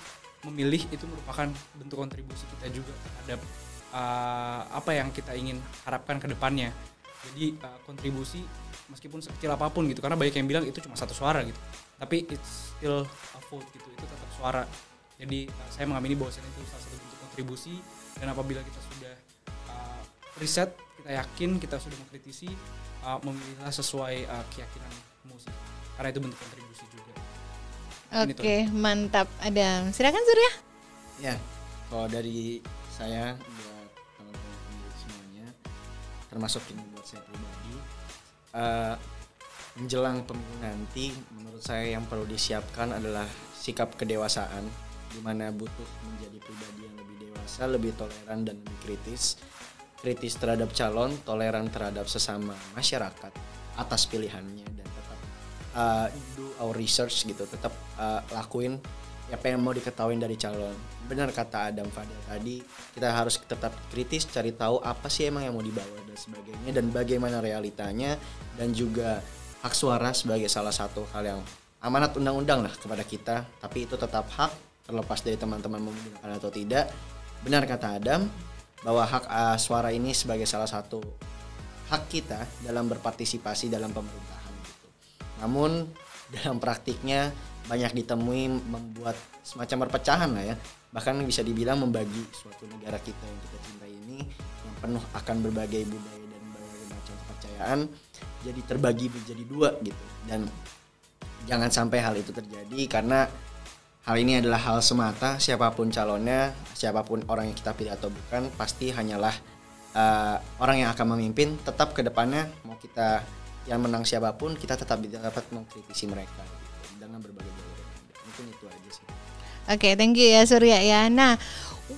memilih itu merupakan bentuk kontribusi kita juga terhadap apa yang kita ingin harapkan ke depannya. Jadi kontribusi meskipun sekecil apapun gitu, karena banyak yang bilang itu cuma 1 suara gitu, tapi it's still a vote gitu, itu tetap suara. Jadi saya mengamini bahwasannya itu salah satu bentuk kontribusi, dan apabila kita sudah riset, kita yakin, kita sudah mengkritisi, memilihlah sesuai keyakinanmu sih, karena itu bentuk kontribusi juga. Oke, mantap Adam. Silakan Surya. Ya, kalau dari saya buat teman-teman pemilih semuanya, termasuk ini buat saya pribadi, menjelang pemilu nanti, menurut saya yang perlu disiapkan adalah sikap kedewasaan, di mana butuh menjadi pribadi yang lebih dewasa, lebih toleran dan lebih kritis terhadap calon, toleran terhadap sesama masyarakat atas pilihannya, dan tetap do our research gitu, tetap lakuin apa yang mau diketahui dari calon. Benar kata Adam Fadel tadi, kita harus tetap kritis, cari tahu apa sih emang yang mau dibawa dan sebagainya, dan bagaimana realitanya, dan juga hak suara sebagai salah satu hal yang amanat undang-undang lah kepada kita, tapi itu tetap hak terlepas dari teman-teman mau menggunakan atau tidak. Benar kata Adam bahwa hak suara ini sebagai salah satu hak kita dalam berpartisipasi dalam pemerintahan gitu. Namun dalam praktiknya banyak ditemui membuat semacam perpecahan lah ya, bahkan bisa dibilang membagi suatu negara kita yang kita cintai ini yang penuh akan berbagai budaya dan berbagai macam kepercayaan jadi terbagi menjadi 2 gitu. Dan jangan sampai hal itu terjadi, karena hal ini adalah hal semata, siapapun calonnya, siapapun orang yang kita pilih atau bukan, pasti hanyalah orang yang akan memimpin. Tetap ke depannya mau kita yang menang siapapun, kita tetap dapat mengkritisi mereka gitu, dengan berbagai jalur yang ada. Mungkin itu aja sih. Oke, thank you ya Surya ya. Nah,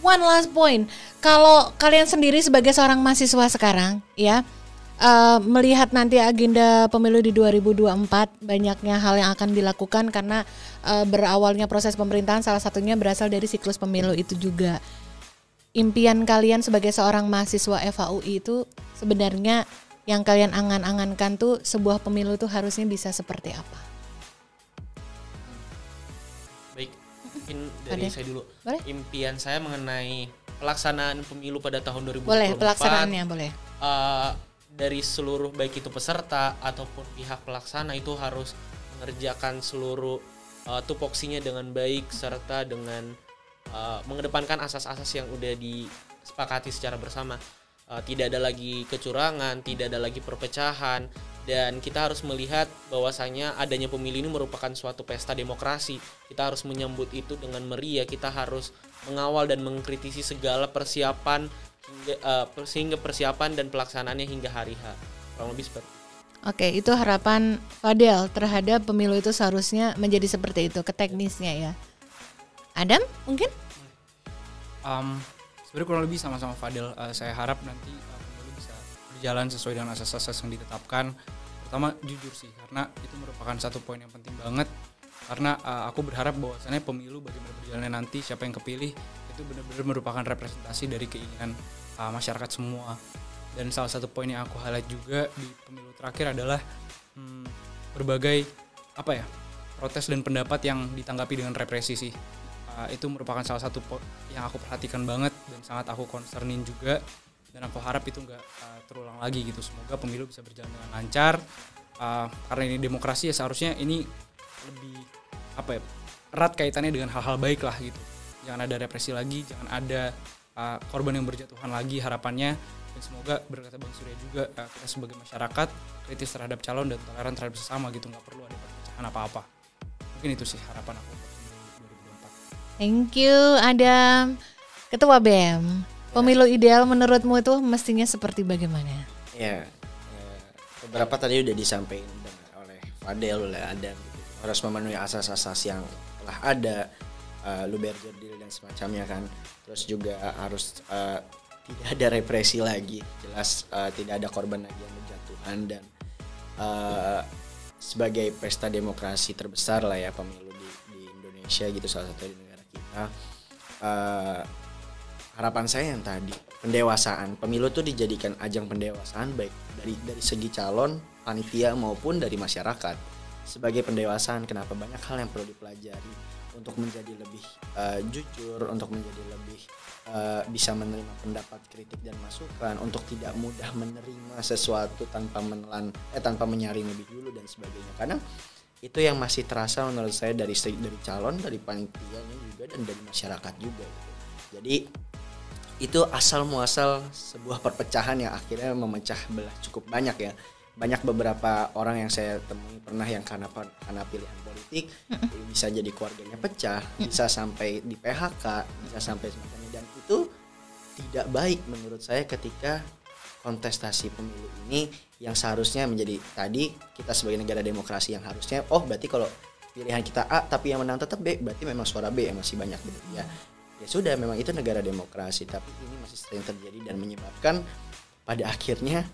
one last point. Kalau kalian sendiri sebagai seorang mahasiswa sekarang ya, melihat nanti agenda pemilu di 2024, banyaknya hal yang akan dilakukan karena berawalnya proses pemerintahan salah satunya berasal dari siklus pemilu itu juga. Impian kalian sebagai seorang mahasiswa FHUI itu sebenarnya yang kalian angan-angankan tuh sebuah pemilu tuh harusnya bisa seperti apa? Baik, mungkin dari saya dulu. Boleh? Impian saya mengenai pelaksanaan pemilu pada tahun 2024. Boleh, pelaksanaannya boleh. Dari seluruh baik itu peserta ataupun pihak pelaksana itu harus mengerjakan seluruh tupoksinya dengan baik, serta dengan mengedepankan asas-asas yang udah disepakati secara bersama. Tidak ada lagi kecurangan, tidak ada lagi perpecahan, dan kita harus melihat bahwasanya adanya pemilu ini merupakan suatu pesta demokrasi. Kita harus menyambut itu dengan meriah, kita harus mengawal dan mengkritisi segala persiapan sehingga persiapan dan pelaksanaannya hingga hari H. Kurang lebih seperti itu. Oke, itu harapan Fadel terhadap pemilu itu seharusnya menjadi seperti itu, ke teknisnya ya. Adam mungkin? Sebenarnya kurang lebih sama-sama Fadel. Saya harap nanti pemilu bisa berjalan sesuai dengan asas-asas yang ditetapkan. Pertama jujur sih, karena itu merupakan satu poin yang penting banget. Karena aku berharap bahwasannya pemilu bagaimana berjalannya nanti, siapa yang kepilih, itu itu benar-benar merupakan representasi dari keinginan masyarakat semua. Dan salah satu poin yang aku highlight juga di pemilu terakhir adalah berbagai protes dan pendapat yang ditanggapi dengan represi sih. Itu merupakan salah satu yang aku perhatikan banget dan sangat aku concernin juga, dan aku harap itu nggak terulang lagi gitu. Semoga pemilu bisa berjalan dengan lancar, karena ini demokrasi ya, seharusnya ini lebih erat kaitannya dengan hal-hal baik lah gitu. Jangan ada represi lagi, jangan ada korban yang berjatuhan lagi harapannya. Dan semoga berkata Bang Surya juga, kita sebagai masyarakat kritis terhadap calon dan toleran terhadap sesama gitu, nggak perlu ada perpecahan apa-apa. Mungkin itu sih harapan aku. Thank you Adam. Ketua BEM, pemilu ideal menurutmu itu mestinya seperti bagaimana? Ya, beberapa tadi udah disampaikan oleh Fadel, oleh Adam gitu. Harus memenuhi asas-asas yang telah ada, Luberjerdil dan semacamnya kan. Terus juga harus tidak ada represi lagi, jelas tidak ada korban lagi yang berjatuhan, dan sebagai pesta demokrasi terbesar lah ya pemilu di Indonesia gitu, salah satu di negara kita. Harapan saya yang tadi, pendewasaan. Pemilu tuh dijadikan ajang pendewasaan baik dari segi calon, panitia maupun dari masyarakat. Sebagai pendewasaan, kenapa banyak hal yang perlu dipelajari untuk menjadi lebih jujur, untuk menjadi lebih bisa menerima pendapat, kritik dan masukan, untuk tidak mudah menerima sesuatu tanpa menyaring lebih dulu dan sebagainya. Karena itu yang masih terasa menurut saya dari calon, dari panitianya juga, dan dari masyarakat juga gitu. Jadi itu asal muasal sebuah perpecahan yang akhirnya memecah belah cukup banyak ya. Banyak beberapa orang yang saya temui pernah yang karena pilihan politik bisa jadi keluarganya pecah, bisa sampai di PHK, bisa sampai semacamnya, dan itu tidak baik menurut saya ketika kontestasi pemilu ini yang seharusnya menjadi tadi kita sebagai negara demokrasi yang harusnya berarti kalau pilihan kita A tapi yang menang tetap B, berarti memang suara B yang masih banyak gitu ya. Ya sudah, memang itu negara demokrasi, tapi ini masih sering terjadi dan menyebabkan pada akhirnya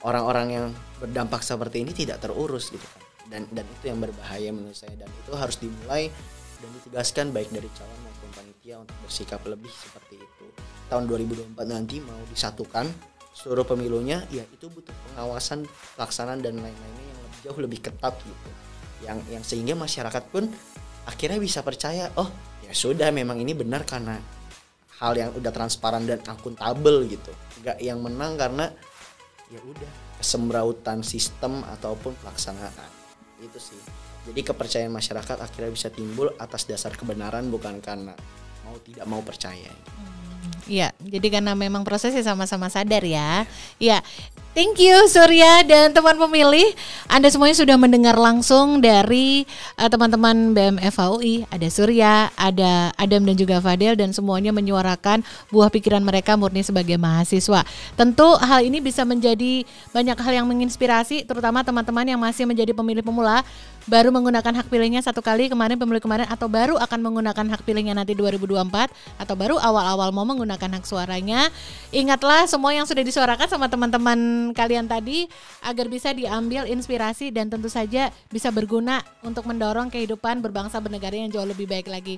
orang-orang yang berdampak seperti ini tidak terurus gitu kan. Dan itu yang berbahaya menurut saya, dan itu harus dimulai dan ditegaskan baik dari calon maupun panitia untuk bersikap lebih seperti itu. Tahun 2024 nanti mau disatukan seluruh pemilunya, ya itu butuh pengawasan, pelaksanaan dan lain-lainnya yang jauh lebih ketat gitu. Yang sehingga masyarakat pun akhirnya bisa percaya, oh ya sudah, memang ini benar karena hal yang udah transparan dan akuntabel gitu. Enggak yang menang karena ya udah kesemrautan sistem ataupun pelaksanaan. Itu sih. Jadi kepercayaan masyarakat akhirnya bisa timbul atas dasar kebenaran, bukan karena tidak mau percaya. Iya, jadi karena memang prosesnya sama-sama sadar ya. Iya. Thank you Surya dan teman pemilih. Anda semuanya sudah mendengar langsung dari teman-teman BEM FHUI. Ada Surya, ada Adam dan juga Fadel, dan semuanya menyuarakan buah pikiran mereka murni sebagai mahasiswa. Tentu hal ini bisa menjadi banyak hal yang menginspirasi, terutama teman-teman yang masih menjadi pemilih pemula, baru menggunakan hak pilihnya satu kali pemilu kemarin, atau baru akan menggunakan hak pilihnya nanti 2024, atau baru awal-awal mau menggunakan hak suaranya. Ingatlah semua yang sudah disuarakan sama teman-teman kalian tadi agar bisa diambil inspirasi dan tentu saja bisa berguna untuk mendorong kehidupan berbangsa bernegara yang jauh lebih baik lagi.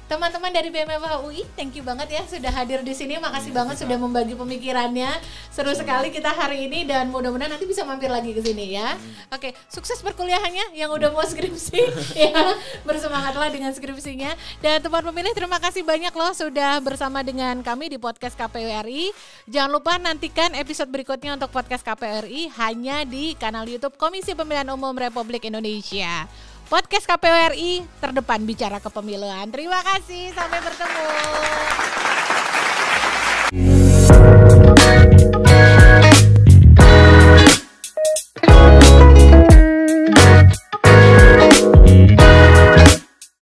Teman-teman dari BEM FHUI, thank you banget ya sudah hadir di sini. Makasih banget sudah membagi pemikirannya. Seru sekali kita hari ini, dan mudah-mudahan nanti bisa mampir lagi ke sini ya. Oke, sukses perkuliahannya yang udah mau skripsi ya. Bersemangatlah dengan skripsinya. Dan teman pemilih, terima kasih banyak loh sudah bersama dengan kami di podcast KPU RI. Jangan lupa nantikan episode berikutnya untuk podcast KPU RI hanya di kanal YouTube Komisi Pemilihan Umum Republik Indonesia. Podcast KPU RI terdepan bicara kepemiluan. Terima kasih, sampai bertemu.